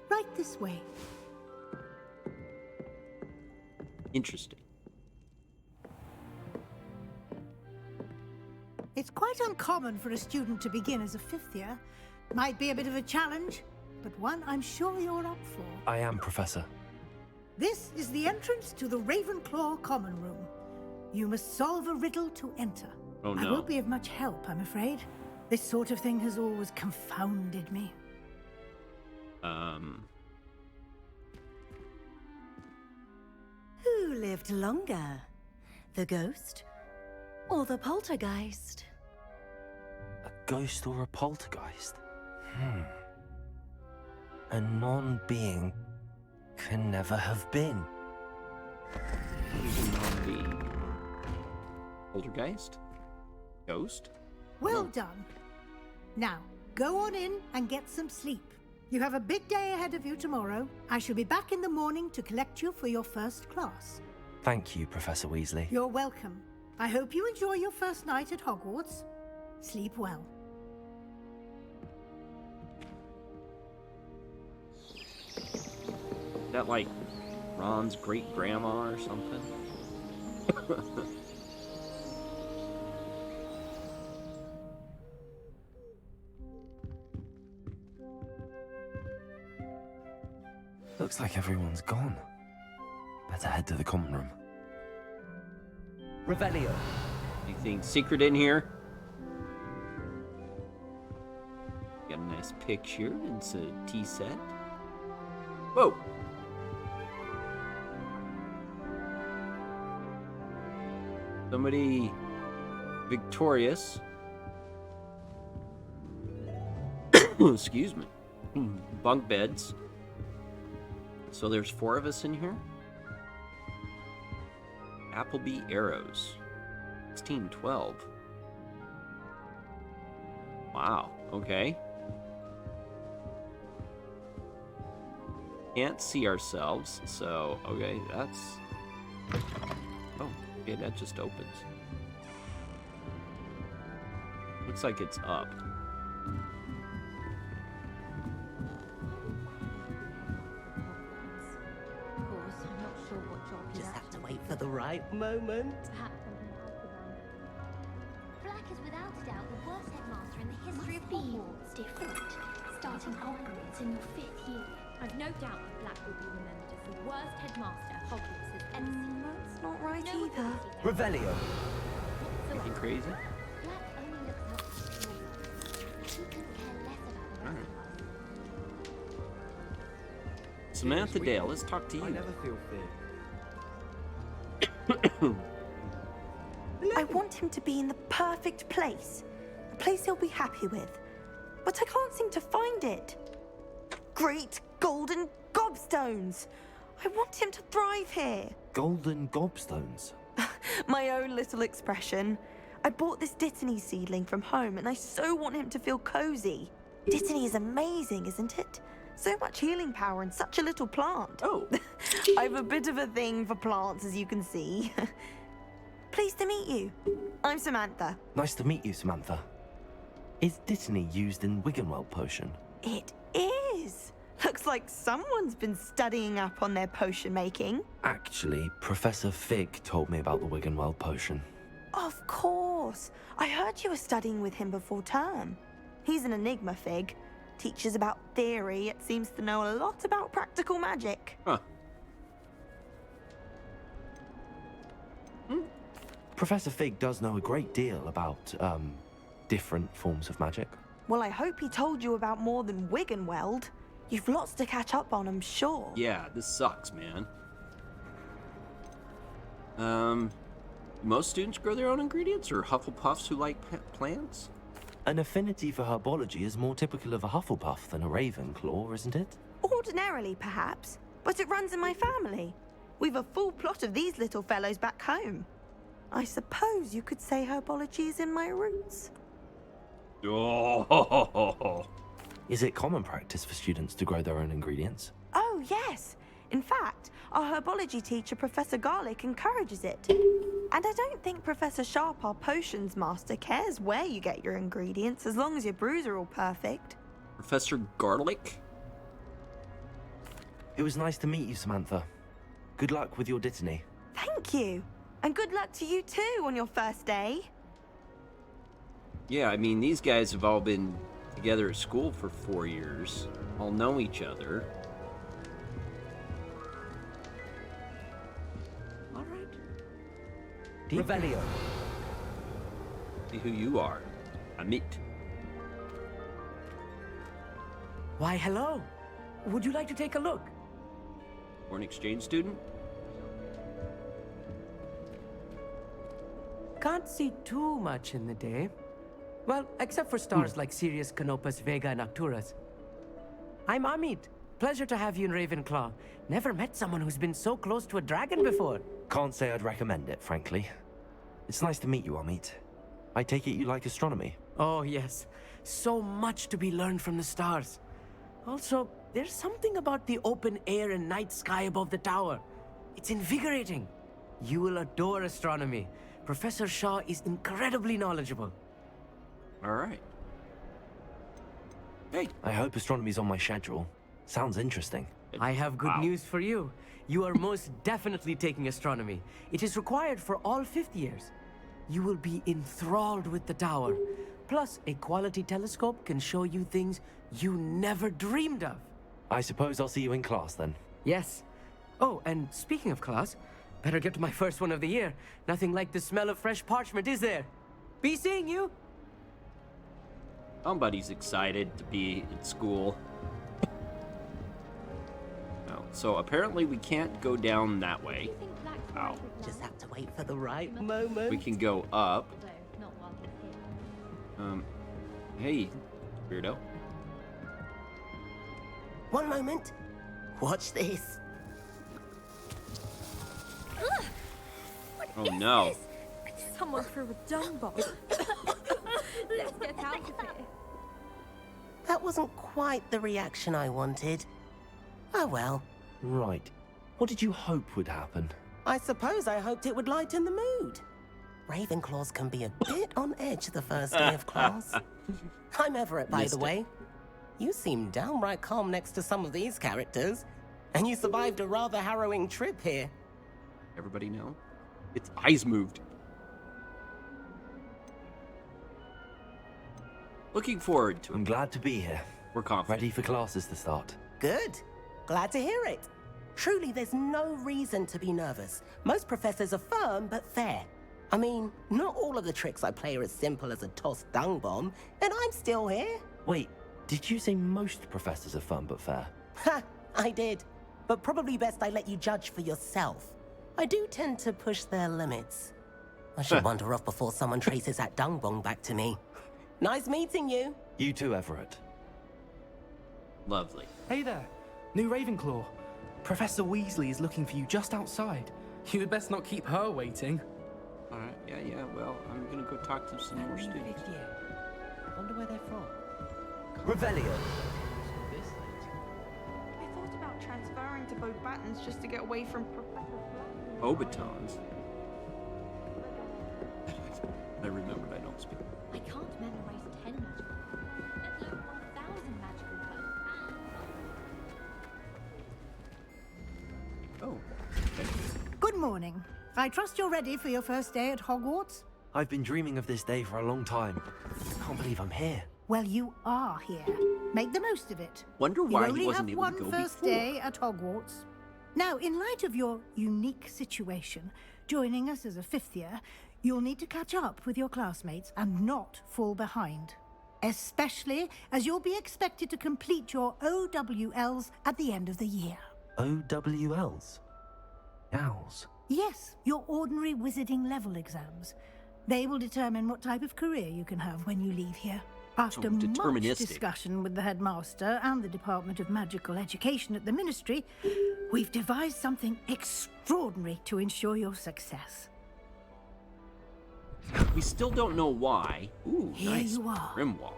S11: Right this way.
S1: Interesting.
S11: It's quite uncommon for a student to begin as a fifth year. Might be a bit of a challenge, but one I'm sure you're up for.
S3: I am, Professor.
S11: This is the entrance to the Ravenclaw common room. You must solve a riddle to enter.
S1: Oh,
S11: I
S1: no.
S11: won't be of much help, I'm afraid. This sort of thing has always confounded me.
S13: Who lived longer? The ghost or the poltergeist?
S3: A ghost or a poltergeist? A non-being can never have been.
S1: Non-being. Poltergeist? Ghost?
S11: Well done. Now, go on in and get some sleep. You have a big day ahead of you tomorrow. I shall be back in the morning to collect you for your first class.
S3: Thank you, Professor Weasley.
S11: You're welcome. I hope you enjoy your first night at Hogwarts. Sleep well.
S1: Is that like Ron's great-grandma or something?
S3: Looks like everyone's gone. Better head to the common room.
S2: Revelio.
S1: Anything secret in here? Got a nice picture. It's a tea set. Whoa! Somebody victorious. Excuse me. Bunk beds. So there's 4 of us in here? Appleby arrows. 1612. Wow, okay. Can't see ourselves, so, okay, that's... Oh, okay, that just opens. Looks like it's up.
S2: For the right moment.
S14: Perhaps something Black is without a doubt the worst headmaster in the history of Hogwarts. Different. Starting Hogwarts in your 5th year. I've no doubt that Black will be remembered as the worst headmaster Hogwarts has ever seen.
S13: That's not right either.
S2: Revelio.
S1: Anything crazy?
S14: Black only looks out for the small ones. He couldn't care less about the rest of us.
S1: Samantha Dale, let's talk to you.
S15: I never feel fear.
S16: I want him to be in the perfect place. A place he'll be happy with. But I can't seem to find it. Great golden gobstones! I want him to thrive here.
S3: Golden gobstones?
S16: My own little expression. I bought this Dittany seedling from home and I so want him to feel cozy. Dittany is amazing, isn't it? So much healing power in such a little plant.
S1: Oh.
S16: I have a bit of a thing for plants, as you can see. Pleased to meet you. I'm Samantha.
S3: Nice to meet you, Samantha. Is Dittany used in Wiggenweld potion?
S16: It is. Looks like someone's been studying up on their potion making.
S3: Actually, Professor Fig told me about the Wiggenweld potion.
S16: Of course. I heard you were studying with him before term. He's an enigma, Fig. Teaches about theory, it seems to know a lot about practical magic.
S1: Huh.
S3: Professor Fig does know a great deal about, different forms of magic.
S16: Well, I hope he told you about more than Wiggenweld. You've lots to catch up on, I'm sure.
S1: Yeah, this sucks, man. Most students grow their own ingredients, or Hufflepuffs who like plants?
S3: An affinity for herbology is more typical of a Hufflepuff than a Ravenclaw, isn't it?
S16: Ordinarily, perhaps, but it runs in my family. We've a full plot of these little fellows back home. I suppose you could say herbology is in my roots.
S1: Oh.
S3: Is it common practice for students to grow their own ingredients?
S16: Oh, yes. In fact, our herbology teacher, Professor Garlick, encourages it. And I don't think Professor Sharp, our potions master, cares where you get your ingredients, as long as your brews are all perfect.
S1: Professor Garlick?
S3: It was nice to meet you, Samantha. Good luck with your Dittany.
S16: Thank you. And good luck to you too on your first day.
S1: Yeah, I mean, these guys have all been together at school for 4 years. All know each other. All right.
S2: Revelio.
S1: See who you are. Amit.
S17: Why, hello. Would you like to take a look?
S1: Foreign exchange student?
S17: Can't see too much in the day. Well, except for stars like Sirius, Canopus, Vega, and Arcturus. I'm Amit. Pleasure to have you in Ravenclaw. Never met someone who's been so close to a dragon before.
S3: Can't say I'd recommend it, frankly. It's nice to meet you, Amit. I take it you like astronomy?
S17: Oh, yes. So much to be learned from the stars. Also, there's something about the open air and night sky above the tower. It's invigorating. You will adore astronomy. Professor Shaw is incredibly knowledgeable.
S1: All right. Hey.
S3: I hope astronomy's on my schedule. Sounds interesting.
S17: I have good news for you. You are most definitely taking astronomy. It is required for all 5th years. You will be enthralled with the tower. Plus, a quality telescope can show you things you never dreamed of.
S3: I suppose I'll see you in class then.
S17: Yes. Oh, and speaking of class, better get to my first one of the year. Nothing like the smell of fresh parchment, is there? Be seeing you.
S1: Somebody's excited to be in school. Oh, so apparently we can't go down that way. Ow.
S15: Just have to wait for the right moment.
S1: We can go up. Hey, weirdo.
S15: One moment. Watch this.
S1: Oh no.
S14: Someone threw a dung bomb. Let's get out of here.
S15: That wasn't quite the reaction I wanted. Oh well.
S3: Right. What did you hope would happen?
S15: I suppose I hoped it would lighten the mood. Ravenclaws can be a bit on edge the first day of class. I'm Everett, by the way. You seem downright calm next to some of these characters. And you survived a rather harrowing trip here.
S1: Everybody know? Its eyes moved. Looking forward to it.
S3: I'm glad to be here.
S1: We're confident.
S3: Ready for classes to start.
S15: Good. Glad to hear it. Truly, there's no reason to be nervous. Most professors are firm but fair. I mean, not all of the tricks I play are as simple as a tossed dung bomb, and I'm still here.
S3: Wait, did you say most professors are fun but fair?
S15: Ha! I did. But probably best I let you judge for yourself. I do tend to push their limits. I should wander off before someone traces that dung bomb back to me. Nice meeting you.
S3: You too, Everett.
S1: Lovely.
S18: Hey there, new Ravenclaw. Professor Weasley is looking for you just outside. You'd best not keep her waiting.
S1: Alright, yeah, well, I'm gonna go talk to some more students.
S15: Wonder where they're from.
S3: Revelio.
S16: I thought about transferring to Beauxbatons just to get away from Professor
S1: Beauxbatons. I remembered I don't speak.
S14: I can't memorize 10 magical words, let alone 1,000 magical words.
S1: Oh.
S11: Good morning. I trust you're ready for your first day at Hogwarts?
S3: I've been dreaming of this day for a long time. I can't believe I'm here.
S11: Well, you are here. Make the most of it.
S1: Wonder why
S11: you
S1: he wasn't
S11: only
S1: able
S11: have
S1: to go
S11: one first
S1: before.
S11: day at Hogwarts. Now, in light of your unique situation, joining us as a 5th year, you'll need to catch up with your classmates and not fall behind. Especially as you'll be expected to complete your OWLs at the end of the year.
S3: OWLs? Owls?
S11: Yes, your ordinary wizarding level exams. They will determine what type of career you can have when you leave here. After much
S1: deterministic.
S11: discussion with the headmaster and the Department of Magical Education at the Ministry, we've devised something extraordinary to ensure your success.
S1: We still don't know why. Ooh,
S11: Here
S1: nice
S11: you are.
S1: grimoire.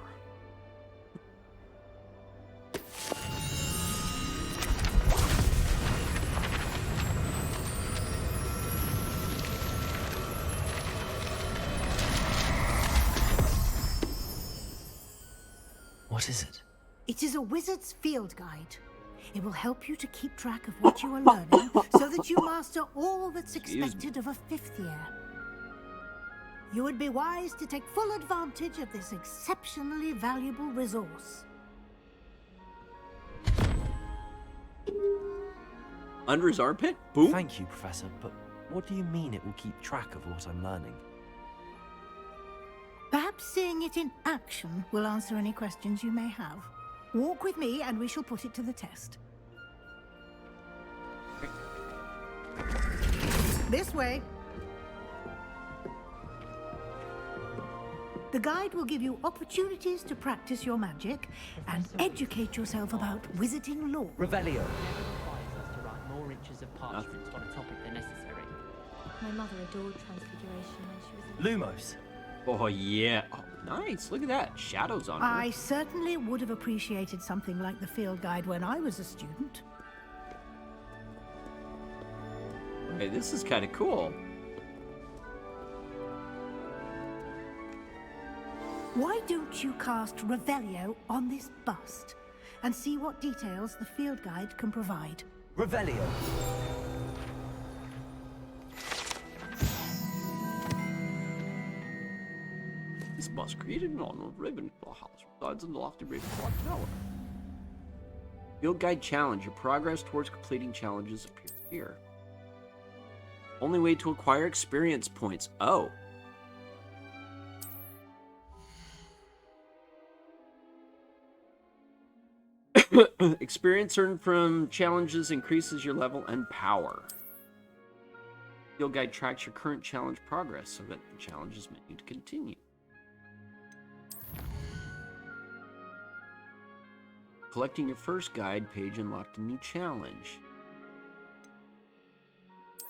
S3: What is it?
S11: It is a wizard's field guide. It will help you to keep track of what you are learning so that you master all that's expected of a 5th year. You would be wise to take full advantage of this exceptionally valuable resource.
S1: Under his armpit? Boom.
S3: Thank you, Professor, but what do you mean it will keep track of what I'm learning?
S11: Perhaps seeing it in action will answer any questions you may have. Walk with me and we shall put it to the test. This way. The guide will give you opportunities to practice your magic and educate yourself about wizarding lore.
S17: Revelio.
S19: More inches of parchment on a topic than necessary.
S14: My mother adored Transfiguration when she was a
S3: Lumos.
S1: Oh, yeah. Oh, Nice. Look at that. Shadows on her.
S11: I certainly would have appreciated something like the field guide when I was a student.
S1: Okay, this is kind of cool.
S11: Why don't you cast Revelio on this bust and see what details the field guide can provide?
S2: Revelio.
S1: This bust created in honor of Ravenclaw House resides in the lofty Ravenclaw Tower. Field Guide Challenge. Your progress towards completing challenges appears here. Only way to acquire experience points. Oh. Experience earned from challenges increases your level and power. Field Guide tracks your current challenge progress so that the challenge is meant to continue. Collecting your first guide page unlocked a new challenge.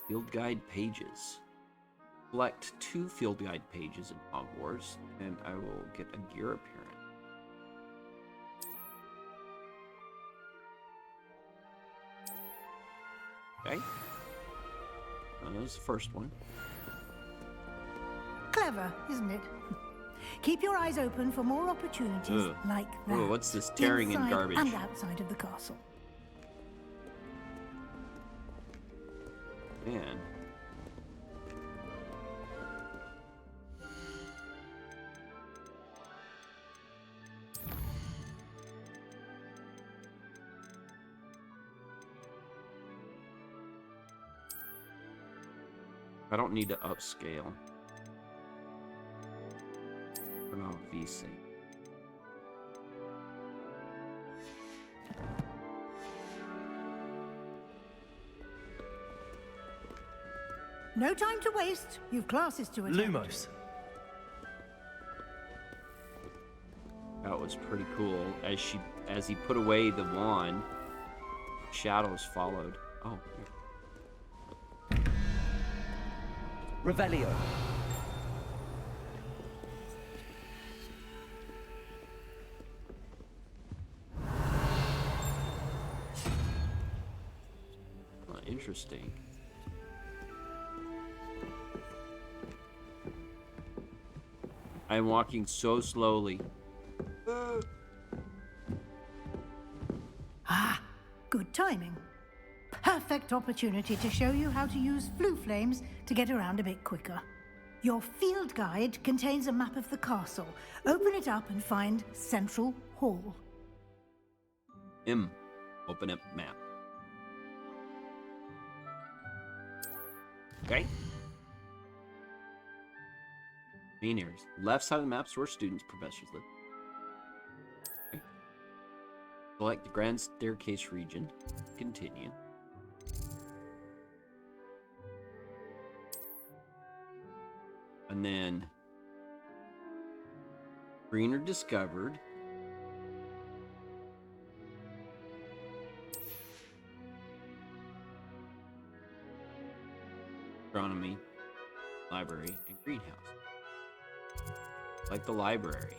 S1: Field Guide pages. Collect 2 Field Guide pages in Hogwarts, and I will get a gear appearance. Okay. That was the first one.
S11: Clever, isn't it? Keep your eyes open for more opportunities like that.
S1: Ooh, what's this tearing
S11: inside
S1: and garbage?
S11: And outside of the castle.
S1: Man. I don't need to upscale. Turn off VC.
S11: No time to waste. You've classes to attend.
S2: Lumos.
S1: That was pretty cool. As he put away the wand, shadows followed. Oh.
S2: Revelio.
S1: Oh, interesting. I'm walking so slowly.
S11: Ah, good timing. Perfect opportunity to show you how to use flue flames to get around a bit quicker. Your field guide contains a map of the castle. Open it up and find Central Hall.
S1: Open up map. Okay. Main areas. Left side of the map's where students, professors live. Okay. Select the Grand Staircase region. Continue. And then green are discovered. Astronomy, library, and greenhouse. Like the library.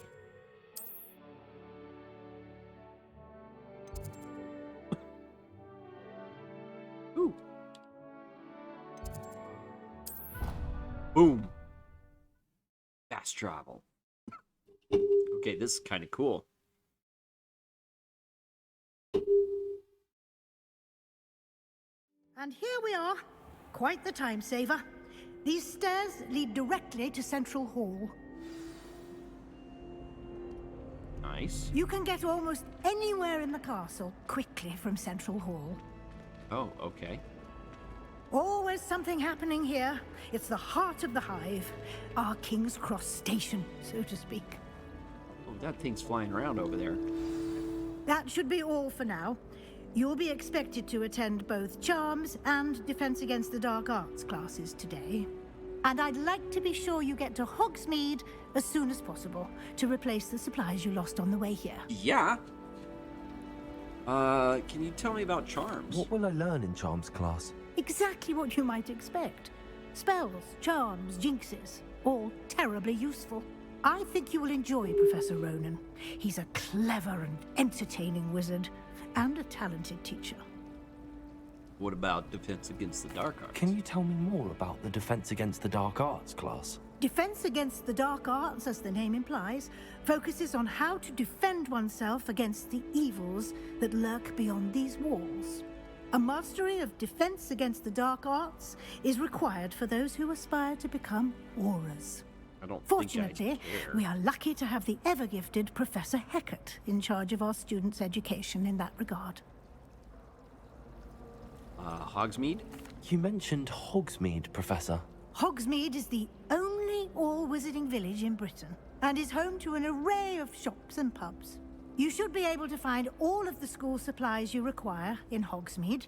S1: Ooh. Boom. Fast travel. Okay, this is kind of cool.
S11: And here we are. Quite the time saver. These stairs lead directly to Central Hall.
S1: Nice.
S11: You can get almost anywhere in the castle quickly from Central Hall.
S1: Oh, okay.
S11: Always something happening here. It's the heart of the hive. Our King's Cross station, so to speak.
S1: Oh, that thing's flying around over there.
S11: That should be all for now. You'll be expected to attend both Charms and Defense Against the Dark Arts classes today. And I'd like to be sure you get to Hogsmeade as soon as possible to replace the supplies you lost on the way here.
S1: Yeah. Can you tell me about Charms?
S3: What will I learn in Charms class?
S11: Exactly what you might expect. Spells, charms, jinxes, all terribly useful. I think you will enjoy Professor Ronan. He's a clever and entertaining wizard, and a talented teacher.
S1: What about Defense Against the Dark Arts?
S3: Can you tell me more about the Defense Against the Dark Arts class?
S11: Defense Against the Dark Arts, as the name implies, focuses on how to defend oneself against the evils that lurk beyond these walls. A mastery of Defense Against the Dark Arts is required for those who aspire to become Aurors.
S1: I don't
S11: Fortunately,
S1: think I care.
S11: we are lucky to have the ever-gifted Professor Hecat in charge of our students' education in that regard.
S1: Hogsmeade?
S3: You mentioned Hogsmeade, Professor.
S11: Hogsmeade is the only all-wizarding village in Britain, and is home to an array of shops and pubs. You should be able to find all of the school supplies you require in Hogsmeade.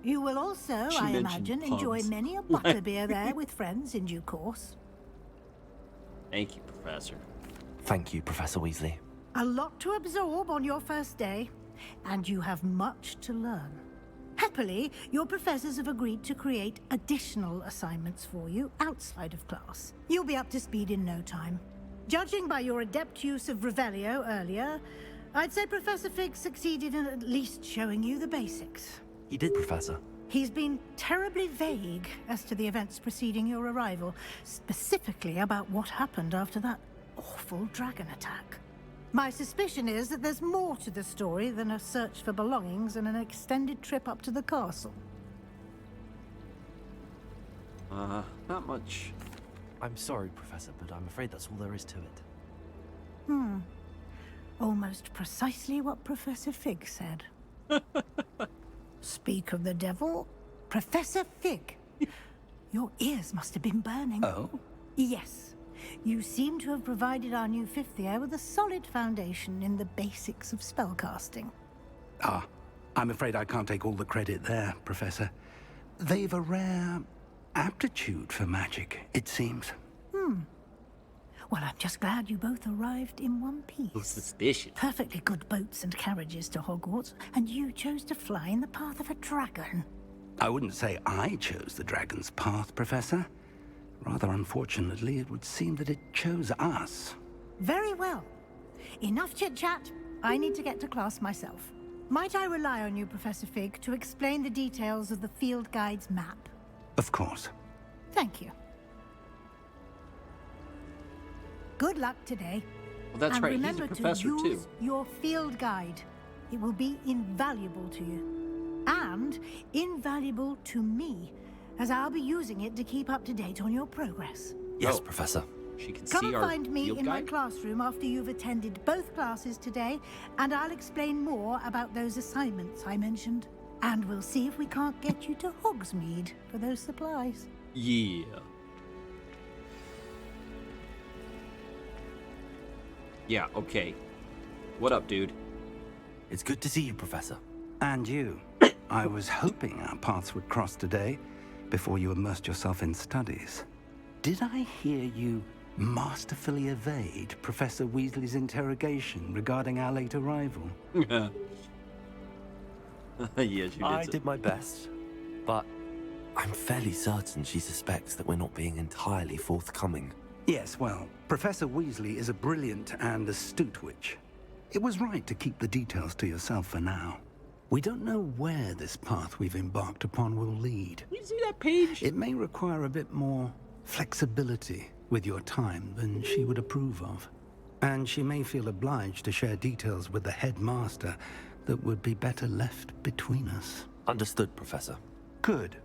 S11: You will also, I imagine, enjoy many a butterbeer there with friends in due course.
S1: Thank you, Professor.
S3: Thank you, Professor Weasley.
S11: A lot to absorb on your first day, and you have much to learn. Happily, your professors have agreed to create additional assignments for you outside of class. You'll be up to speed in no time. Judging by your adept use of Revelio earlier, I'd say Professor Fig succeeded in at least showing you the basics.
S3: He did, Professor.
S11: He's been terribly vague as to the events preceding your arrival, specifically about what happened after that awful dragon attack. My suspicion is that there's more to the story than a search for belongings and an extended trip up to the castle.
S1: Not much.
S3: I'm sorry, Professor, but I'm afraid that's all there is to it.
S11: Almost precisely what Professor Fig said. Speak of the devil, Professor Fig. Your ears must have been burning.
S4: Oh?
S11: Yes. You seem to have provided our new fifth year with a solid foundation in the basics of spellcasting.
S4: Ah, I'm afraid I can't take all the credit there, Professor. They've a rare aptitude for magic, it seems.
S11: Well, I'm just glad you both arrived in one piece.
S1: Who's suspicious?
S11: Perfectly good boats and carriages to Hogwarts, and you chose to fly in the path of a dragon.
S4: I wouldn't say I chose the dragon's path, Professor. Rather unfortunately, it would seem that it chose us.
S11: Very well. Enough chit-chat. I need to get to class myself. Might I rely on you, Professor Fig, to explain the details of the field guide's map?
S4: Of course.
S11: Thank you. Good luck today.
S1: Well, that's
S11: and
S1: right. He's a
S11: remember
S1: professor,
S11: to use
S1: too.
S11: your field guide. It will be invaluable to you. And invaluable to me, as I'll be using it to keep up to date on your progress.
S3: Yes, Professor.
S1: She can
S11: Come
S1: see
S11: and
S1: our
S11: find me
S1: field
S11: in my
S1: guide?
S11: classroom after you've attended both classes today, and I'll explain more about those assignments I mentioned. And we'll see if we can't get you to Hogsmeade for those supplies.
S1: Yeah. Yeah, okay. What up, dude?
S3: It's good to see you, Professor.
S4: And you. I was hoping our paths would cross today, before you immersed yourself in studies. Did I hear you masterfully evade Professor Weasley's interrogation regarding our late arrival?
S1: Yes, you did.
S3: I did my best, but I'm fairly certain she suspects that we're not being entirely forthcoming.
S4: Yes, well, Professor Weasley is a brilliant and astute witch. It was right to keep the details to yourself for now. We don't know where this path we've embarked upon will lead.
S1: You see that page?
S4: It may require a bit more flexibility with your time than she would approve of. And she may feel obliged to share details with the headmaster that would be better left between us.
S3: Understood, Professor.
S4: Good.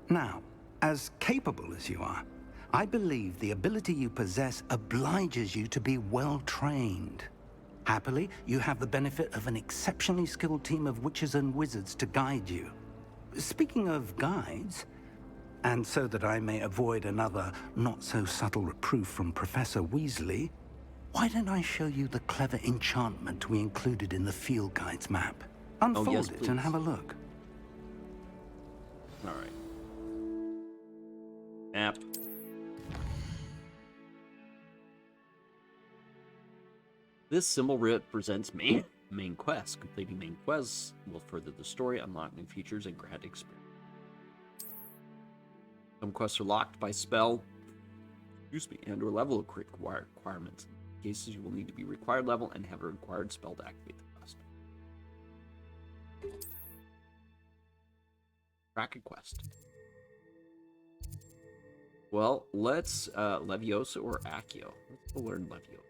S4: Now, as capable as you are, I believe the ability you possess obliges you to be well trained. Happily, you have the benefit of an exceptionally skilled team of witches and wizards to guide you. Speaking of guides, and so that I may avoid another not-so-subtle reproof from Professor Weasley, why don't I show you the clever enchantment we included in the field guide's map? Unfold
S1: yes,
S4: it and
S1: please.
S4: have a look.
S1: All right. App. This symbol represents main quests. Completing main quests will further the story, unlock new features, and grant experience. Some quests are locked by spell, and or level requirements. cases, you will need to be required level and have a required spell to activate the quest. Track a quest. Well, let's Leviosa or Accio. Let's go learn Leviosa.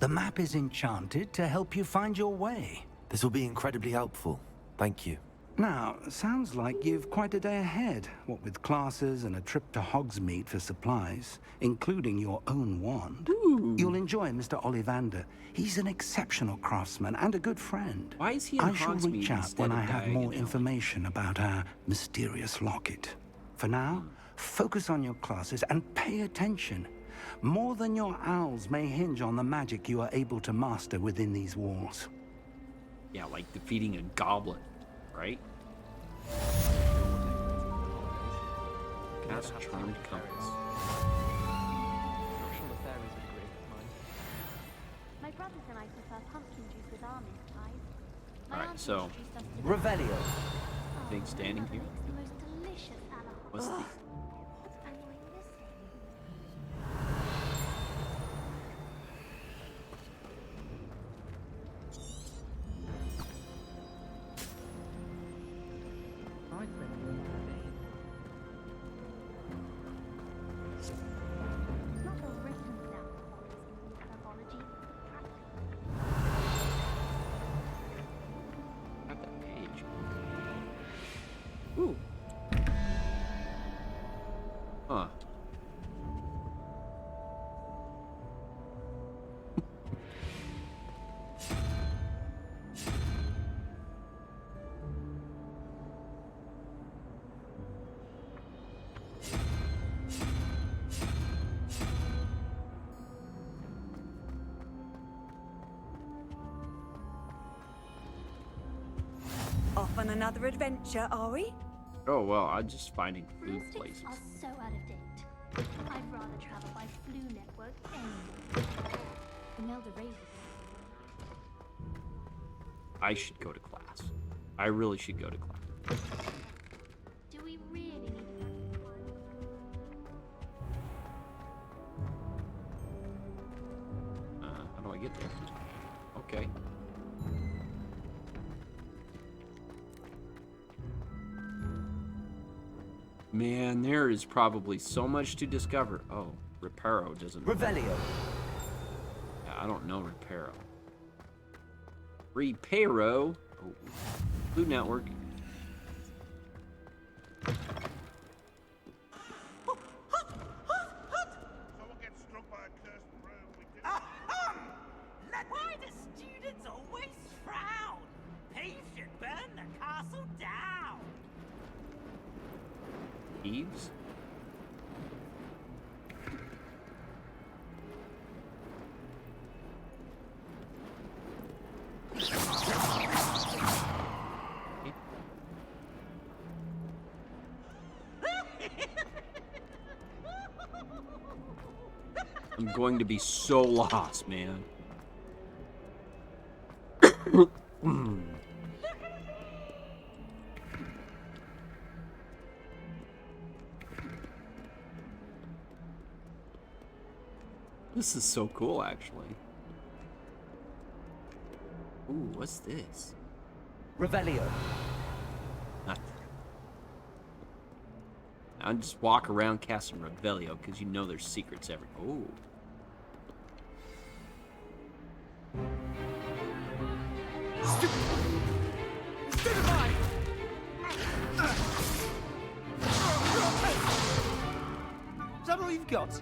S4: The map is enchanted to help you find your way.
S3: This will be incredibly helpful. Thank you.
S4: Now, sounds like you've quite a day ahead, what with classes and a trip to Hogsmeade for supplies, including your own wand.
S1: Ooh.
S4: You'll enjoy Mr. Ollivander. He's an exceptional craftsman and a good friend.
S1: Why is he in
S4: I shall
S1: Hogsmeade
S4: reach out
S1: instead
S4: when
S1: of
S4: I have more
S1: Diagon Alley?
S4: information about our mysterious locket. For now, focus on your classes and pay attention. More than your owls may hinge on the magic you are able to master within these walls.
S1: Yeah, like defeating a goblin, right? Cast Charmed Compass.
S14: My brothers and I prefer pumpkin juice with almond pies. My
S1: Alright,
S14: aunt
S1: so
S14: introduced us to
S2: Revelio.
S1: I think standing here.
S14: makes the most delicious
S1: What's the
S14: not all written down in herbology.
S1: Got that page. Ooh. Huh.
S20: Off on another adventure, are we?
S1: Oh well, I'm just finding food
S14: Rustics
S1: places.
S14: are so out of date. I'd rather travel by Flu Network any day. Imelda Raven.
S1: I should go to class. I really should go to class.
S14: Do we really need
S1: How do I get there? Okay. Man, there is probably so much to discover. Oh, Reparo doesn't.
S2: Revelio.
S1: Yeah, I don't know Reparo. Reparo. Oh, Food Network.
S12: Why do students always frown? Thieves should burn the castle down.
S1: Thieves? I'm going to be so lost, man. This is so cool, actually. Ooh, what's this?
S2: Revelio.
S1: Nothing. I'll just walk around casting Revelio because you know there's secrets every. Ooh.
S21: Is that all you've got?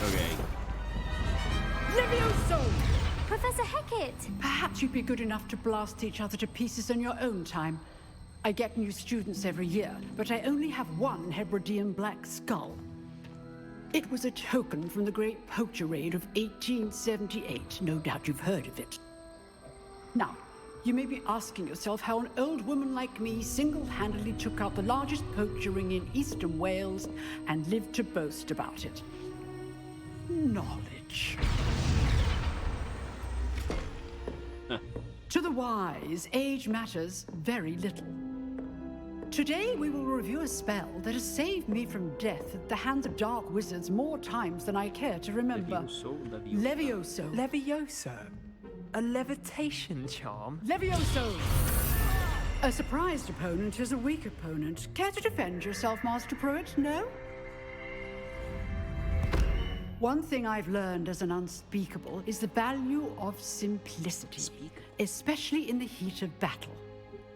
S1: Okay.
S22: Levioso!
S14: Professor Hecat!
S22: Perhaps you'd be good enough to blast each other to pieces on your own time. I get new students every year, but I only have one Hebridean black skull. It was a token from the Great Poacher Raid of 1878. No doubt you've heard of it. Now, you may be asking yourself how an old woman like me single-handedly took out the largest poacher ring in eastern Wales and lived to boast about it. Knowledge. To the wise, age matters very little. Today we will review a spell that has saved me from death at the hands of dark wizards more times than I care to remember. Levioso.
S5: Levioso? A levitation charm?
S22: Levioso! A surprised opponent is a weak opponent. Care to defend yourself, Master Pruitt? No? One thing I've learned as an unspeakable is the value of simplicity, especially in the heat of battle.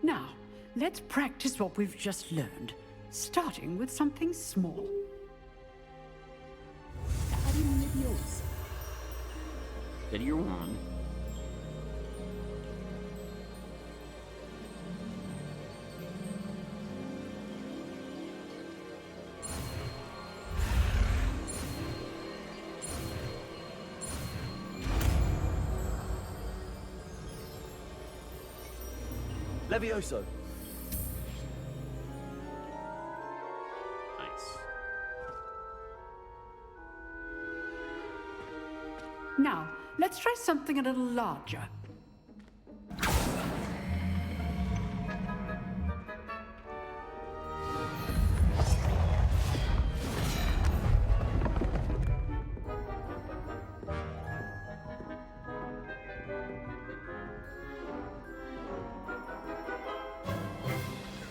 S22: Now, let's practice what we've just learned, starting with something small.
S1: Steady your wand.
S9: Levioso.
S1: Nice.
S22: Now, let's try something a little larger.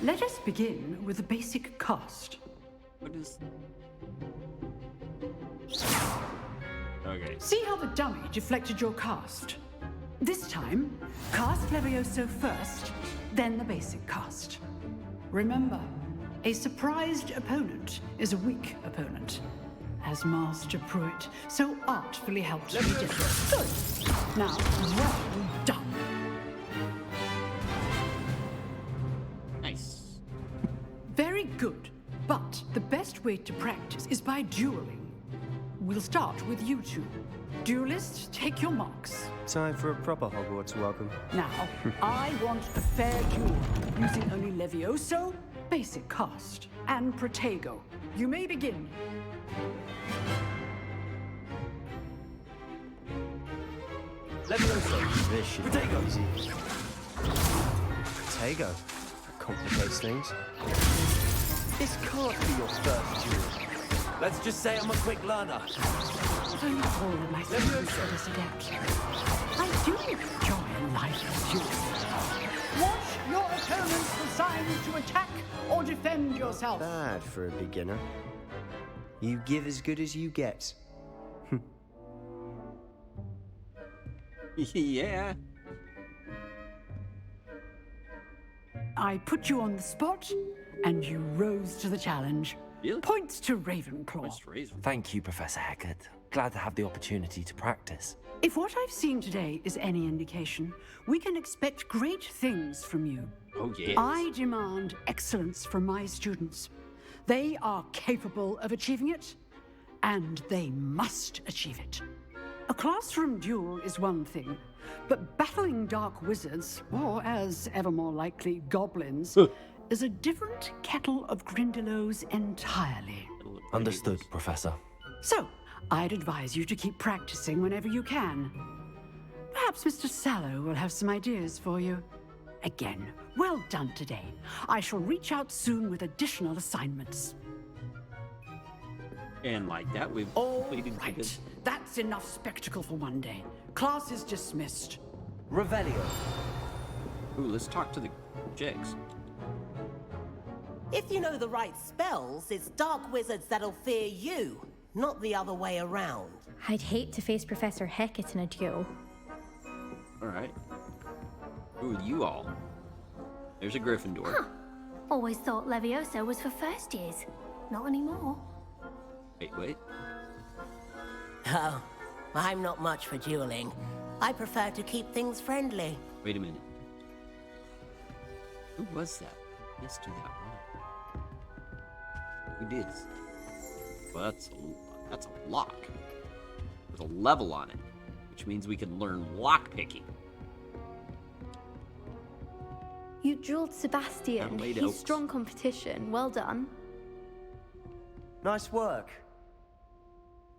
S22: Let us begin with the basic cast.
S1: What is... Okay.
S22: See how the dummy deflected your cast? This time, cast Levioso first, then the basic cast. Remember, a surprised opponent is a weak opponent, as Master Pruitt so artfully helped me do. Good. Now, well done.
S1: Nice.
S22: Very good. But the best way to practice is by dueling. We'll start with you two. Duelists, take your marks.
S9: Time for a proper Hogwarts welcome.
S22: Now, I want a fair duel, using only Levioso, basic cast, and Protego. You may begin.
S9: Levioso. This should be easy. Protego. That complicates things. This can't be your first duel.
S3: Let's just say I'm a quick learner.
S22: Don't all of my students for this adept. I do enjoy life as duel. Watch your opponents decide to attack or defend yourself.
S9: Bad for a beginner. You give as good as you get.
S1: Yeah.
S22: I put you on the spot, and you rose to the challenge.
S1: Really?
S22: Points to Ravenclaw.
S3: Thank you, Professor Hecat. Glad to have the opportunity to practice.
S22: If what I've seen today is any indication, we can expect great things from you.
S1: Oh, yes.
S22: I demand excellence from my students. They are capable of achieving it, and they must achieve it. A classroom duel is one thing, but battling dark wizards, or as ever more likely, goblins, is a different kettle of Grindylows entirely.
S3: Understood, Professor.
S22: So, I'd advise you to keep practicing whenever you can. Perhaps Mr. Sallow will have some ideas for you. Again, well done today. I shall reach out soon with additional assignments.
S1: And like that, we've completed
S22: Right, that's enough spectacle for one day. Class is dismissed.
S9: Revelio.
S1: Ooh, let's talk to the chicks.
S15: If you know the right spells, it's dark wizards that'll fear you, not the other way around.
S14: I'd hate to face Professor Hecat in a duel.
S1: Alright. Who are you all? There's a Gryffindor.
S14: Huh. Always thought Levioso was for first years. Not anymore.
S1: Wait.
S15: Oh, I'm not much for dueling. I prefer to keep things friendly.
S1: Wait a minute. Who was that? Let's do that one. Who did? Well, that's a lock. With a level on it. Which means we can learn lockpicking.
S14: You dueled Sebastian. He's strong competition. Well done.
S9: Nice work.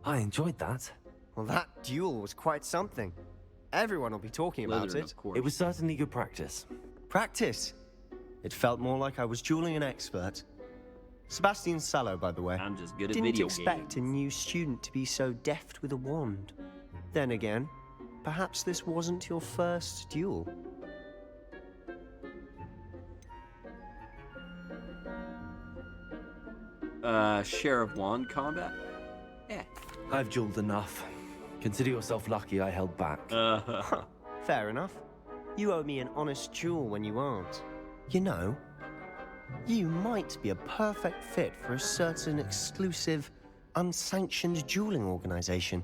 S3: I enjoyed that.
S9: Well, that duel was quite something. Everyone will be talking about it.
S3: It was certainly good practice.
S9: Practice?
S6: It felt more like I was dueling an expert. Sebastian Sallow, by the way.
S1: I'm just good at
S6: Didn't
S1: video
S6: expect a new student to be so deft with a wand. Then again, perhaps this wasn't your first duel.
S1: Share of wand combat? Yeah.
S3: I've dueled enough. Consider yourself lucky I held back.
S6: Fair enough. You owe me an honest duel when you aren't. You know, you might be a perfect fit for a certain exclusive, unsanctioned dueling organization.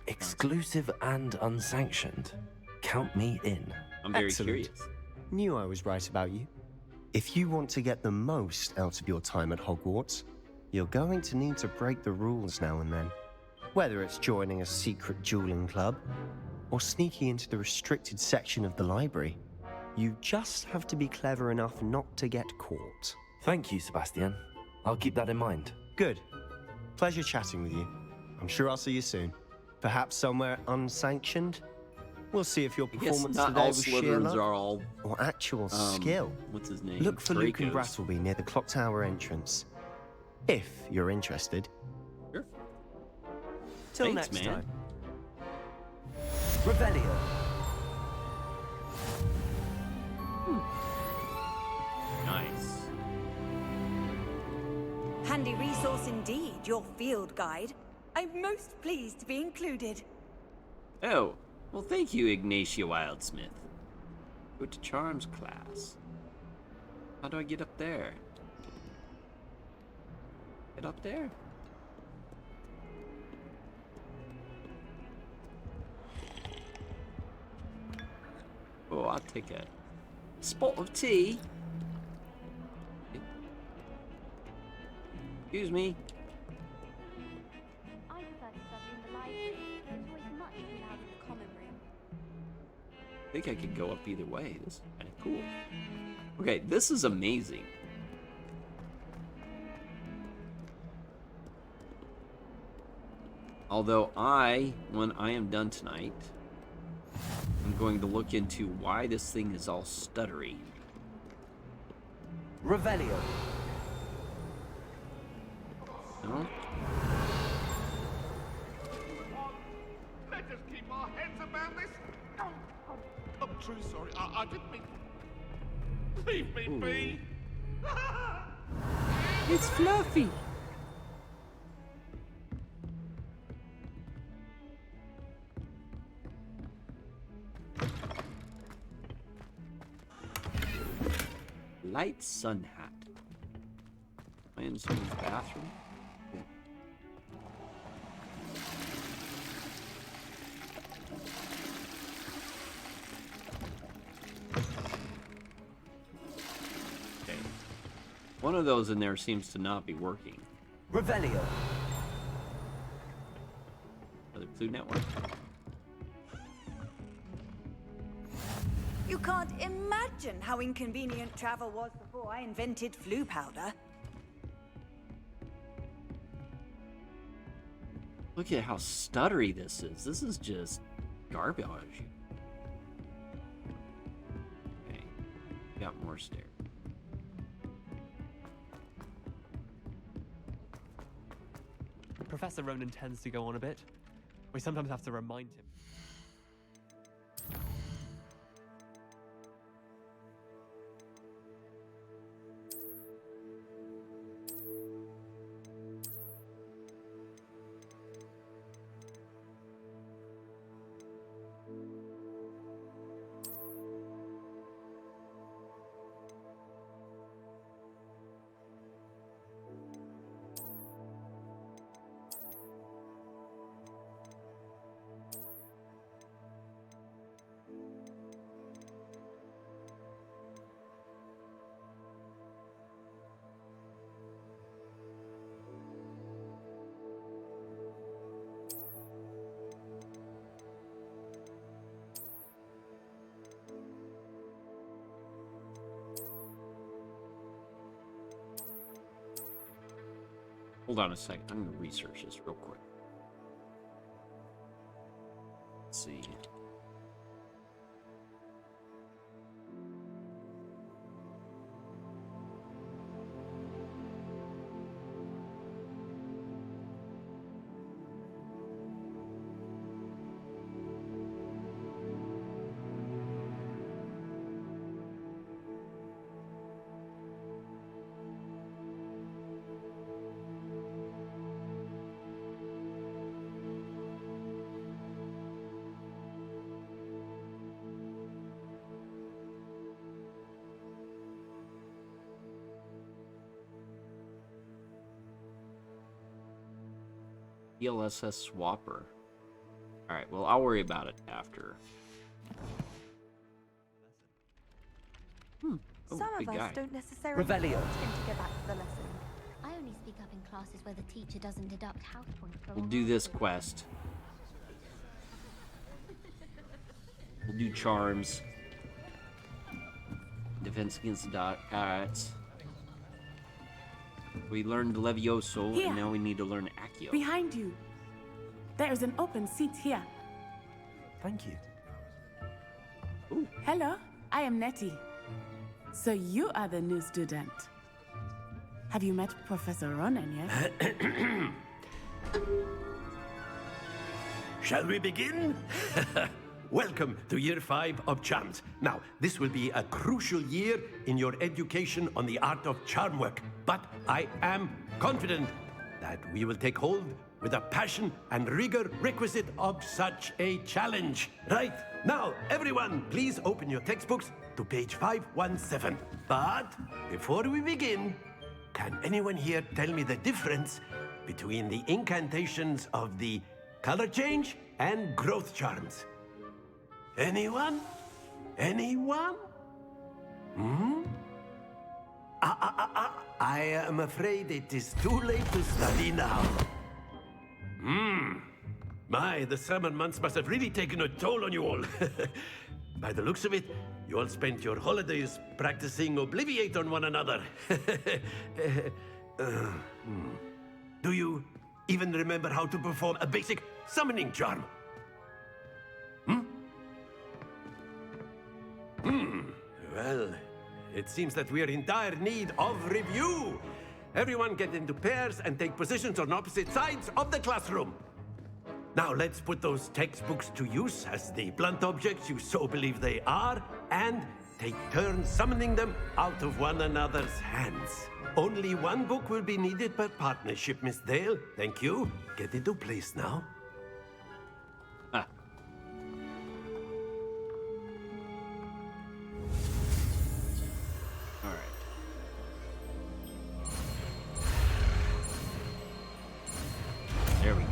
S3: Exclusive and unsanctioned. Count me in.
S1: I'm very
S6: Excellent.
S1: curious.
S6: Knew I was right about you. If you want to get the most out of your time at Hogwarts, you're going to need to break the rules now and then. Whether it's joining a secret dueling club, or sneaking into the restricted section of the library, you just have to be clever enough not to get caught.
S3: Thank you, Sebastian. I'll keep that in mind.
S6: Good. Pleasure chatting with you. I'm sure I'll see you soon. Perhaps somewhere unsanctioned? We'll see if your
S1: I guess
S6: performance
S1: not
S6: today
S1: all
S6: was sheer
S1: Slytherins
S6: luck
S1: are all
S6: or actual skill.
S1: What's his name?
S6: Look for Luke and
S1: Dracos.
S6: Brattleby near the clock tower entrance. If you're interested.
S1: Sure.
S6: Till
S1: Thanks,
S6: next
S1: man.
S6: time.
S2: Revelio.
S1: Nice.
S20: Handy resource indeed, your field guide. I'm most pleased to be included.
S1: Oh, well, thank you, Ignatia Wildsmith. Go to Charms class. How do I get up there? Get up there? Oh, I'll take a spot of tea. Excuse me.
S14: I prefer to study in the library. It's always much too loud in the common room.
S1: I think I could go up either way. This is kind of cool. Okay, this is amazing. Although when I am done tonight, I'm going to look into why this thing is all stuttery.
S2: Revelio.
S1: No?
S8: Let us keep our heads about this. I'm truly sorry. I didn't mean. Leave me be.
S22: It's Fluffy.
S1: Light sun hat. Am I in someone's bathroom? Okay. One of those in there seems to not be working.
S2: Revelio.
S1: Other Clue Network.
S20: You can't imagine how inconvenient travel was before I invented flu powder.
S1: Look at how stuttery this is. This is just garbage. Okay. Got more stairs.
S9: Professor Ronan tends to go on a bit. We sometimes have to remind him.
S1: Hold on a second. I'm going to research this real quick. Let's see. DLSS swapper. Alright, well, I'll worry about it after. Oh,
S16: Some
S1: big
S16: of us
S1: guy.
S16: don't necessarily
S1: Revelio.
S16: want him to go back to the lesson.
S14: I only speak up in classes where the teacher doesn't deduct house points for
S1: We'll do this quest. We'll do charms. Defense against the carrots. We learned Levioso,
S7: Here.
S1: and now we need to learn Accio.
S7: Behind you. There is an open seat here.
S3: Thank you.
S7: Hello, I am Nettie. So you are the new student. Have you met Professor Ronan yet?
S10: Shall we begin? Welcome to Year 5 of Charms. Now, this will be a crucial year in your education on the art of charm work, but I am confident that we will take hold with the passion and rigor requisite of such a challenge. Right, now, everyone, please open your textbooks to page 517. But before we begin, can anyone here tell me the difference between the incantations of the color change and growth charms? Anyone? Anyone? I am afraid it is too late to study now. My, the summer months must have really taken a toll on you all. By the looks of it, you all spent your holidays practicing Obliviate on one another. Do you even remember how to perform a basic summoning charm? Well, it seems that we are in dire need of review. Everyone get into pairs and take positions on opposite sides of the classroom. Now let's put those textbooks to use as the blunt objects you so believe they are, and take turns summoning them out of one another's hands. Only one book will be needed per partnership, Miss Dale. Thank you. Get into place now.
S1: There we go.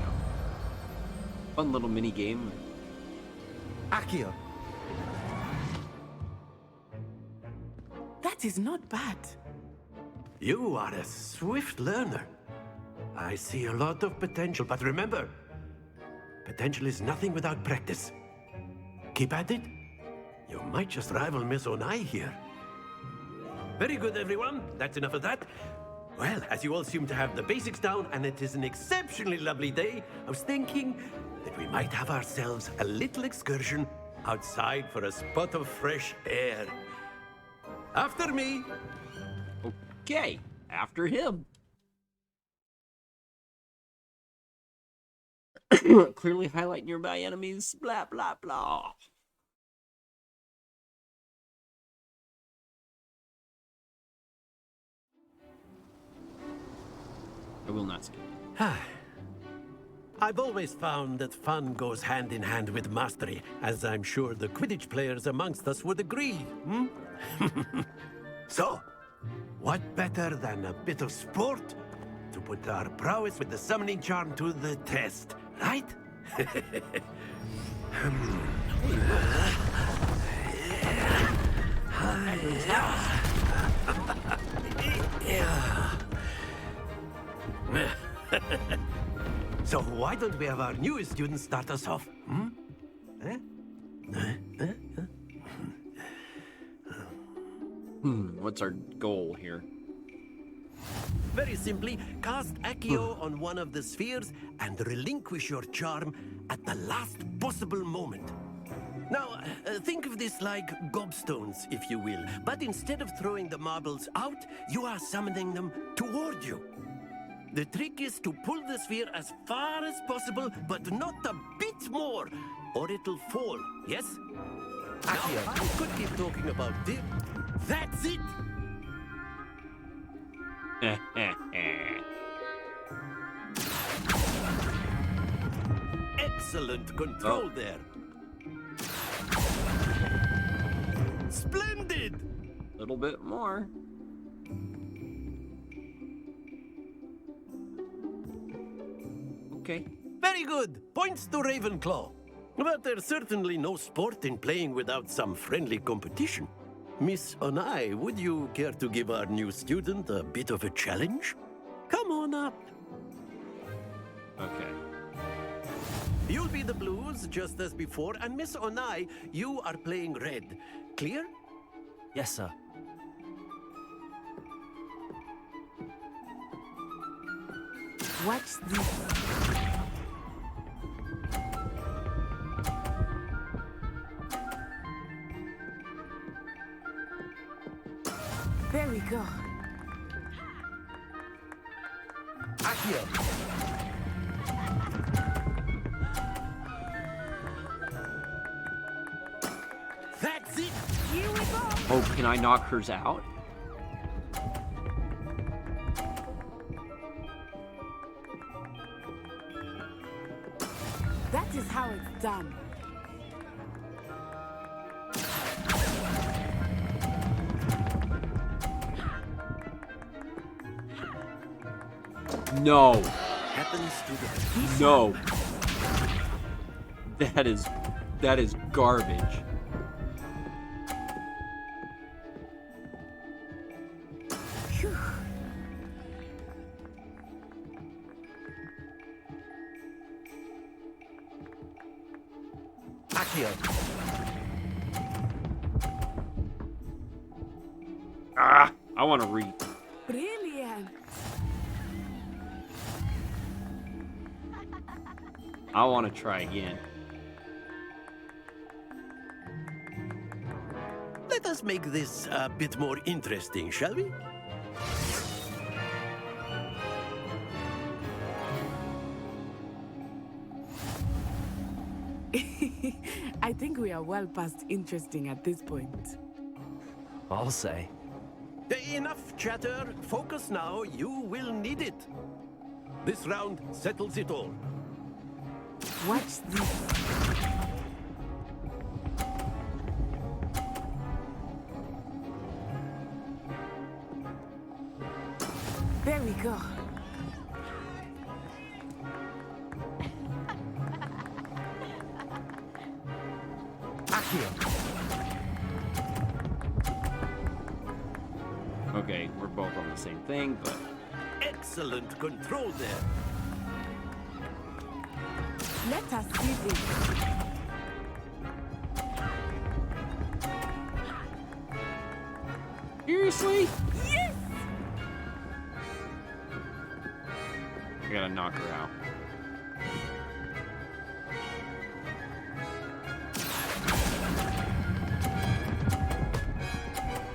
S1: Fun little mini game.
S3: Accio.
S7: That is not bad.
S10: You are a swift learner. I see a lot of potential, but remember, potential is nothing without practice. Keep at it. You might just rival Miss Onai here. Very good, everyone. That's enough of that. Well, as you all seem to have the basics down, and it is an exceptionally lovely day, I was thinking that we might have ourselves a little excursion outside for a spot of fresh air. After me.
S1: Okay, after him. Clearly highlight nearby enemies, blah, blah, blah. I will not skip.
S10: I've always found that fun goes hand in hand with mastery, as I'm sure the Quidditch players amongst us would agree. So, what better than a bit of sport to put our prowess with the summoning charm to the test, right? So why don't we have our newest student start us off?
S1: What's our goal here?
S10: Very simply, cast Accio on one of the spheres and relinquish your charm at the last possible moment. Now, think of this like gobstones, if you will. But instead of throwing the marbles out, you are summoning them toward you. The trick is to pull the sphere as far as possible, but not a bit more, or it'll fall, yes? Accio, I could keep talking about it. That's it! Excellent control there. Splendid!
S1: A little bit more. Okay.
S10: Very good. Points to Ravenclaw. But there's certainly no sport in playing without some friendly competition. Miss Onai, would you care to give our new student a bit of a challenge? Come on up.
S1: Okay.
S10: You'll be the blues, just as before, and Miss Onai, you are playing red. Clear?
S3: Yes, sir.
S7: Watch this. There we go.
S10: Accio. That's it.
S7: Here we go.
S1: Oh, can I knock hers out?
S7: That is how it's done.
S1: No.
S10: Happens to the
S1: No. That is garbage.
S7: Phew.
S10: Accio.
S1: Ah, I want to read.
S7: Brilliant.
S1: I want to try again.
S10: Let us make this a bit more interesting, shall we?
S7: I think we are well past interesting at this point.
S3: I'll say.
S10: Enough chatter. Focus now. You will need it. This round settles it all.
S7: Watch this. There we go.
S1: Okay, we're both on the same thing, but
S10: Excellent control there.
S7: Let us see this.
S1: seriously?
S7: Yes!
S1: I gotta knock her out.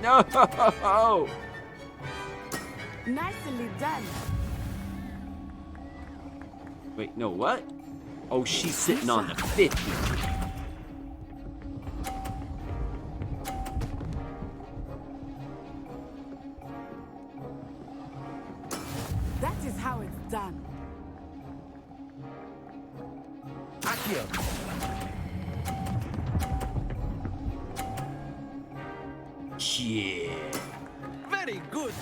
S1: No!
S7: Nicely done.
S1: Wait, no, what? Oh, she's sitting on the 50.
S7: That is how it's done.
S10: Accio.
S1: Yeah.
S10: Very good.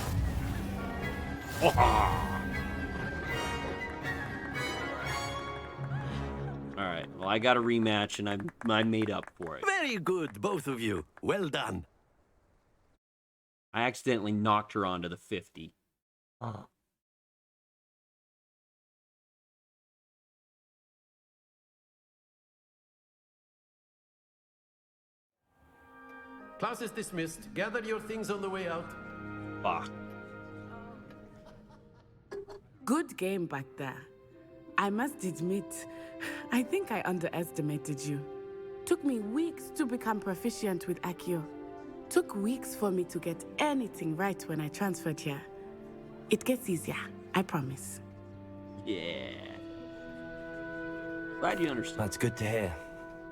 S1: Alright, well, I got a rematch, and I made up for it.
S10: Very good, both of you. Well done.
S1: I accidentally knocked her onto the 50.
S3: Oh.
S10: Class is dismissed. Gather your things on the way out.
S1: Fuck.
S7: Good game back there. I must admit, I think I underestimated you. Took me weeks to become proficient with Accio. Took weeks for me to get anything right when I transferred here. It gets easier, I promise.
S1: Yeah. Glad you understand.
S3: That's good to hear.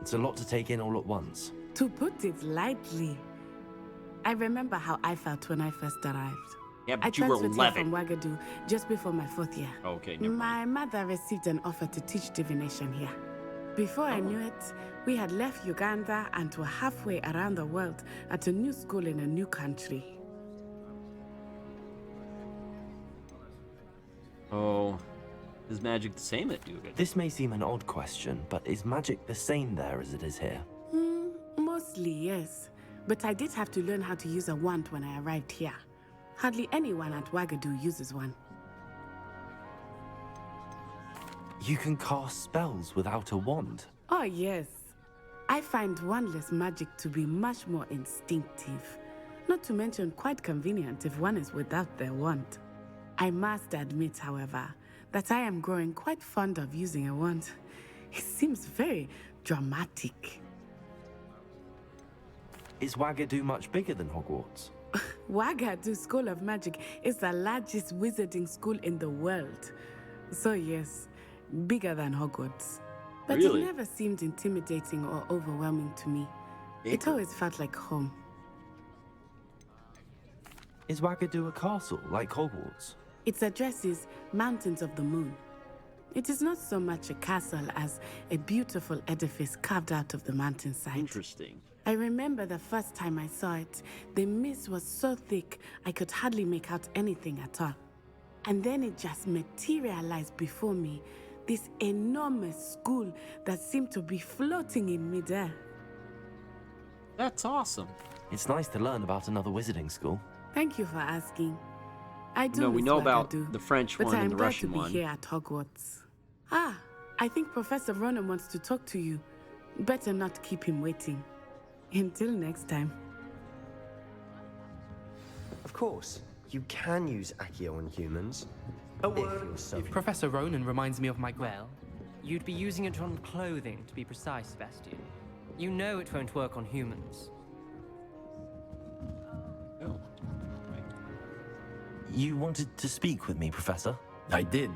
S3: It's a lot to take in all at once.
S7: To put it lightly, I remember how I felt when I first arrived.
S1: Yeah,
S7: I
S1: but you were
S7: transferred
S1: 11.
S7: here from Wagadu just before my 4th year.
S1: Okay, never mind.
S7: My mother received an offer to teach divination here. Before I knew it, we had left Uganda and were halfway around the world at a new school in a new country.
S1: Oh, Is magic the same at Dugan?
S3: This may seem an odd question, but is magic the same there as it is here?
S7: Mostly, yes. But I did have to learn how to use a wand when I arrived here. Hardly anyone at Wagadu uses one.
S3: You can cast spells without a wand?
S7: Oh, yes. I find wandless magic to be much more instinctive. Not to mention quite convenient if one is without their wand. I must admit, however, that I am growing quite fond of using a wand. It seems very dramatic.
S3: Is Wagadu much bigger than Hogwarts?
S7: Wagadu School of Magic is the largest wizarding school in the world. So yes, bigger than Hogwarts. But
S1: Really?
S7: it never seemed intimidating or overwhelming to me. It always felt like home.
S3: Is Wagadu a castle like Hogwarts?
S7: Its address is Mountains of the Moon. It is not so much a castle as a beautiful edifice carved out of the mountainside.
S1: Interesting.
S7: I remember the first time I saw it, the mist was so thick I could hardly make out anything at all. And then it just materialized before me, this enormous school that seemed to be floating in midair.
S1: That's awesome.
S3: It's nice to learn about another wizarding school.
S7: Thank you for asking. I do
S1: No, we
S7: miss
S1: know about
S7: Wagadu,
S1: the French
S7: but
S1: one
S7: I'm
S1: and the
S7: glad
S1: Russian
S7: to be
S1: one.
S7: here at Hogwarts. Ah, I think Professor Ronan wants to talk to you. Better not keep him waiting. Until next time.
S6: Of course, you can use Accio on humans.
S19: Oh,
S6: if you're so
S19: Professor Ronan reminds me of my... Well, you'd be using it on clothing, to be precise, Sebastian. You know it won't work on humans.
S1: Oh.
S3: You wanted to speak with me, Professor?
S10: I did.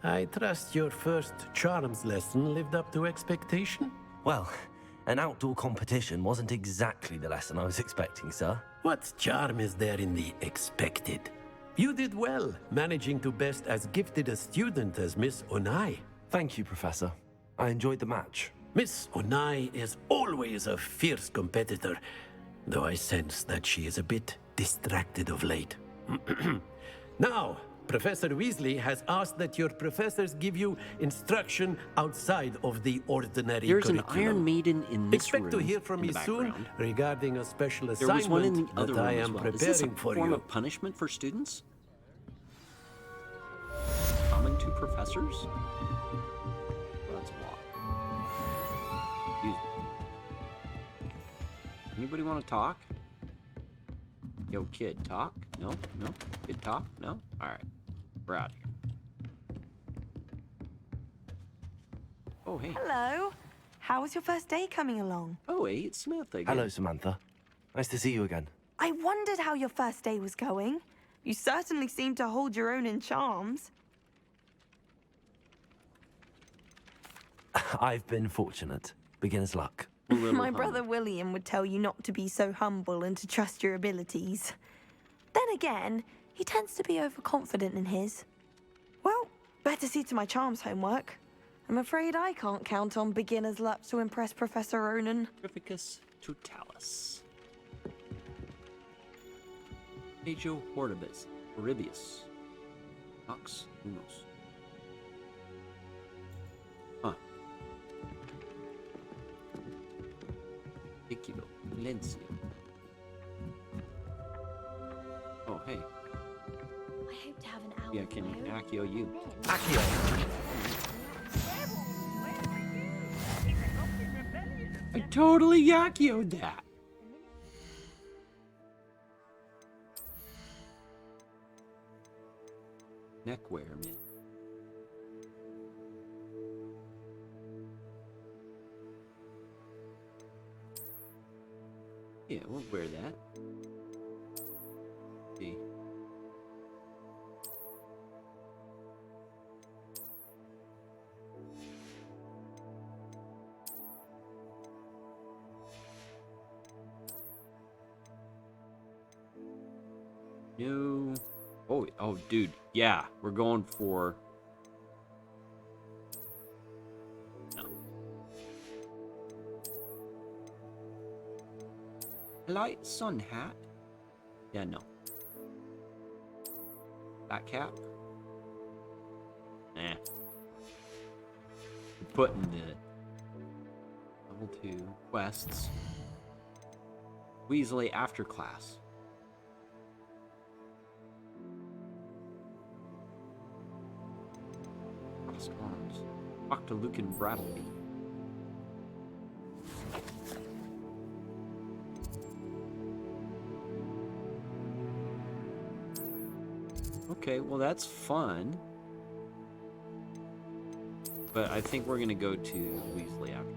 S10: I trust your first charms lesson lived up to expectation?
S3: Well, an outdoor competition wasn't exactly the lesson I was expecting, sir.
S10: What charm is there in the expected? You did well, managing to best as gifted a student as Miss Onai.
S3: Thank you, Professor. I enjoyed the match.
S10: Miss Onai is always a fierce competitor, though I sense that she is a bit distracted of late. Now, Professor Weasley has asked that your professors give you instruction outside of the ordinary
S1: There's an
S10: curriculum.
S1: Iron Maiden in this
S10: Expect to
S1: room
S10: hear from
S1: in
S10: me
S1: the
S10: soon
S1: background.
S10: regarding a special
S1: There was one in
S10: assignment
S1: the other
S10: that I
S1: room as
S10: am
S1: well. Is this a
S10: preparing for
S1: form
S10: you.
S1: of punishment for students? Common to professors? Let's walk. Excuse me. Anybody want to talk? Yo, kid, talk? No? No? Kid, talk? No? Alright. We're out here. Oh, hey.
S16: Hello. How was your first day coming along?
S1: Oh, hey, it's Samantha again.
S3: Hello, Samantha. Nice to see you again.
S16: I wondered how your first day was going. You certainly seem to hold your own in charms.
S3: I've been fortunate. Beginner's luck.
S16: My brother William would tell you not to be so humble and to trust your abilities. Then again, he tends to be overconfident in his. Well, better see to my charms homework. I'm afraid I can't count on beginner's luck to impress Professor Ronan.
S1: Trificus totalis. Agio horribus. Horribius. Nox unos. Huh. Iquido. Lencio. Oh, hey.
S14: I hope to have an hour.
S1: Yeah, can Accio you?
S3: Accio!
S1: I totally Yakio'd that. Neckwear, man. Yeah, we'll wear that. See. No. Oh, dude. Yeah, we're going for. No. Light sun hat. Yeah, no. That cap. Nah. Put in the level 2 quests. Weasley after class. Crossed arms. Talk to Luke and Bradley. Okay, well that's fun. But I think we're gonna go to Weasley after.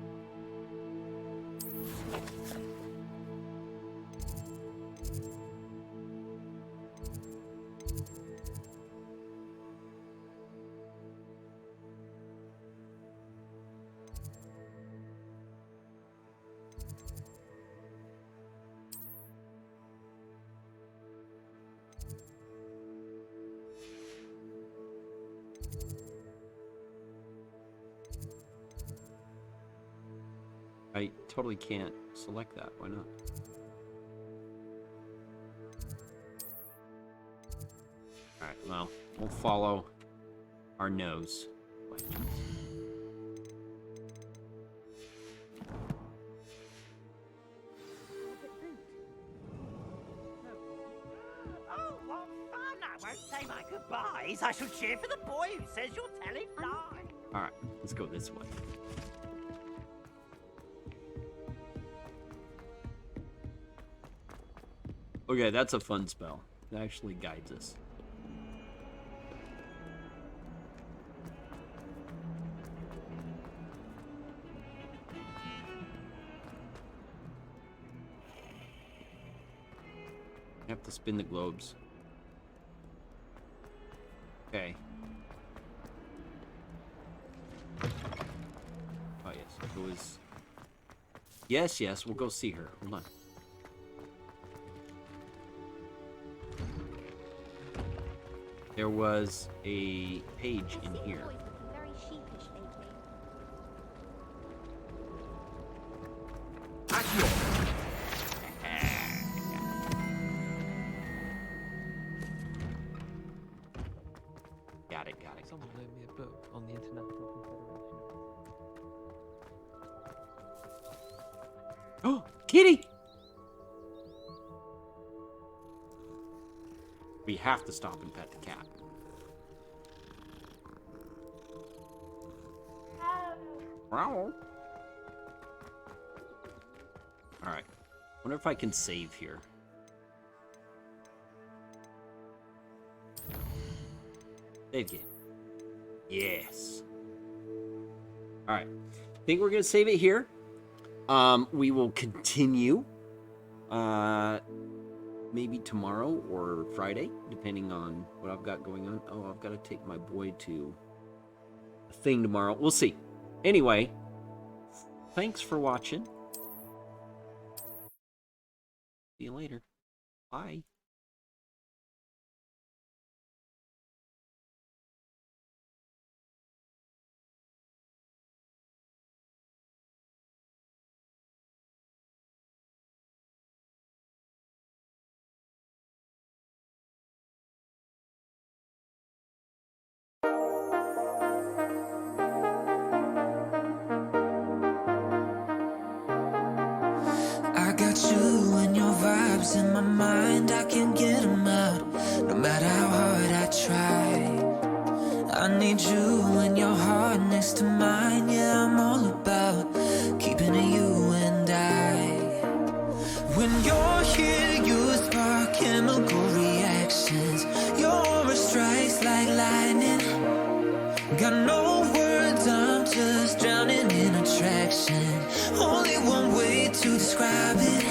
S1: I totally can't select that. Why not? Alright, well, we'll follow our nose.
S12: Oh, what fun! I won't say my goodbyes. I shall cheer for the boy who says you're telling lies.
S1: Alright, let's go this way. Okay, that's a fun spell. It actually guides us. You have to spin the globes. Okay. Oh yes, it was... Yes, we'll go see her. Hold on. There was a page in here.
S14: Very sheepish lately.
S1: Got it.
S13: Someone loaned me a book on the International Confederation.
S1: Oh, Kitty! We have to stop and pet the cat. Alright. Wonder if I can save here. Save game. Yes. Alright. I think we're gonna save it here. We will continue. Maybe tomorrow or Friday, depending on what I've got going on. Oh, I've got to take my boy to a thing tomorrow. We'll see. Anyway, thanks for watching. See you later. Bye.
S18: I got you and your vibes in my mind, I can't get them out, no matter how hard I try. I need you and your heart next to mine, yeah, I'm all about keeping it you and I. When you're here, you spark chemical reactions, your aura strikes like lightning. Got no words, I'm just drowning in attraction. Only one way to describe it.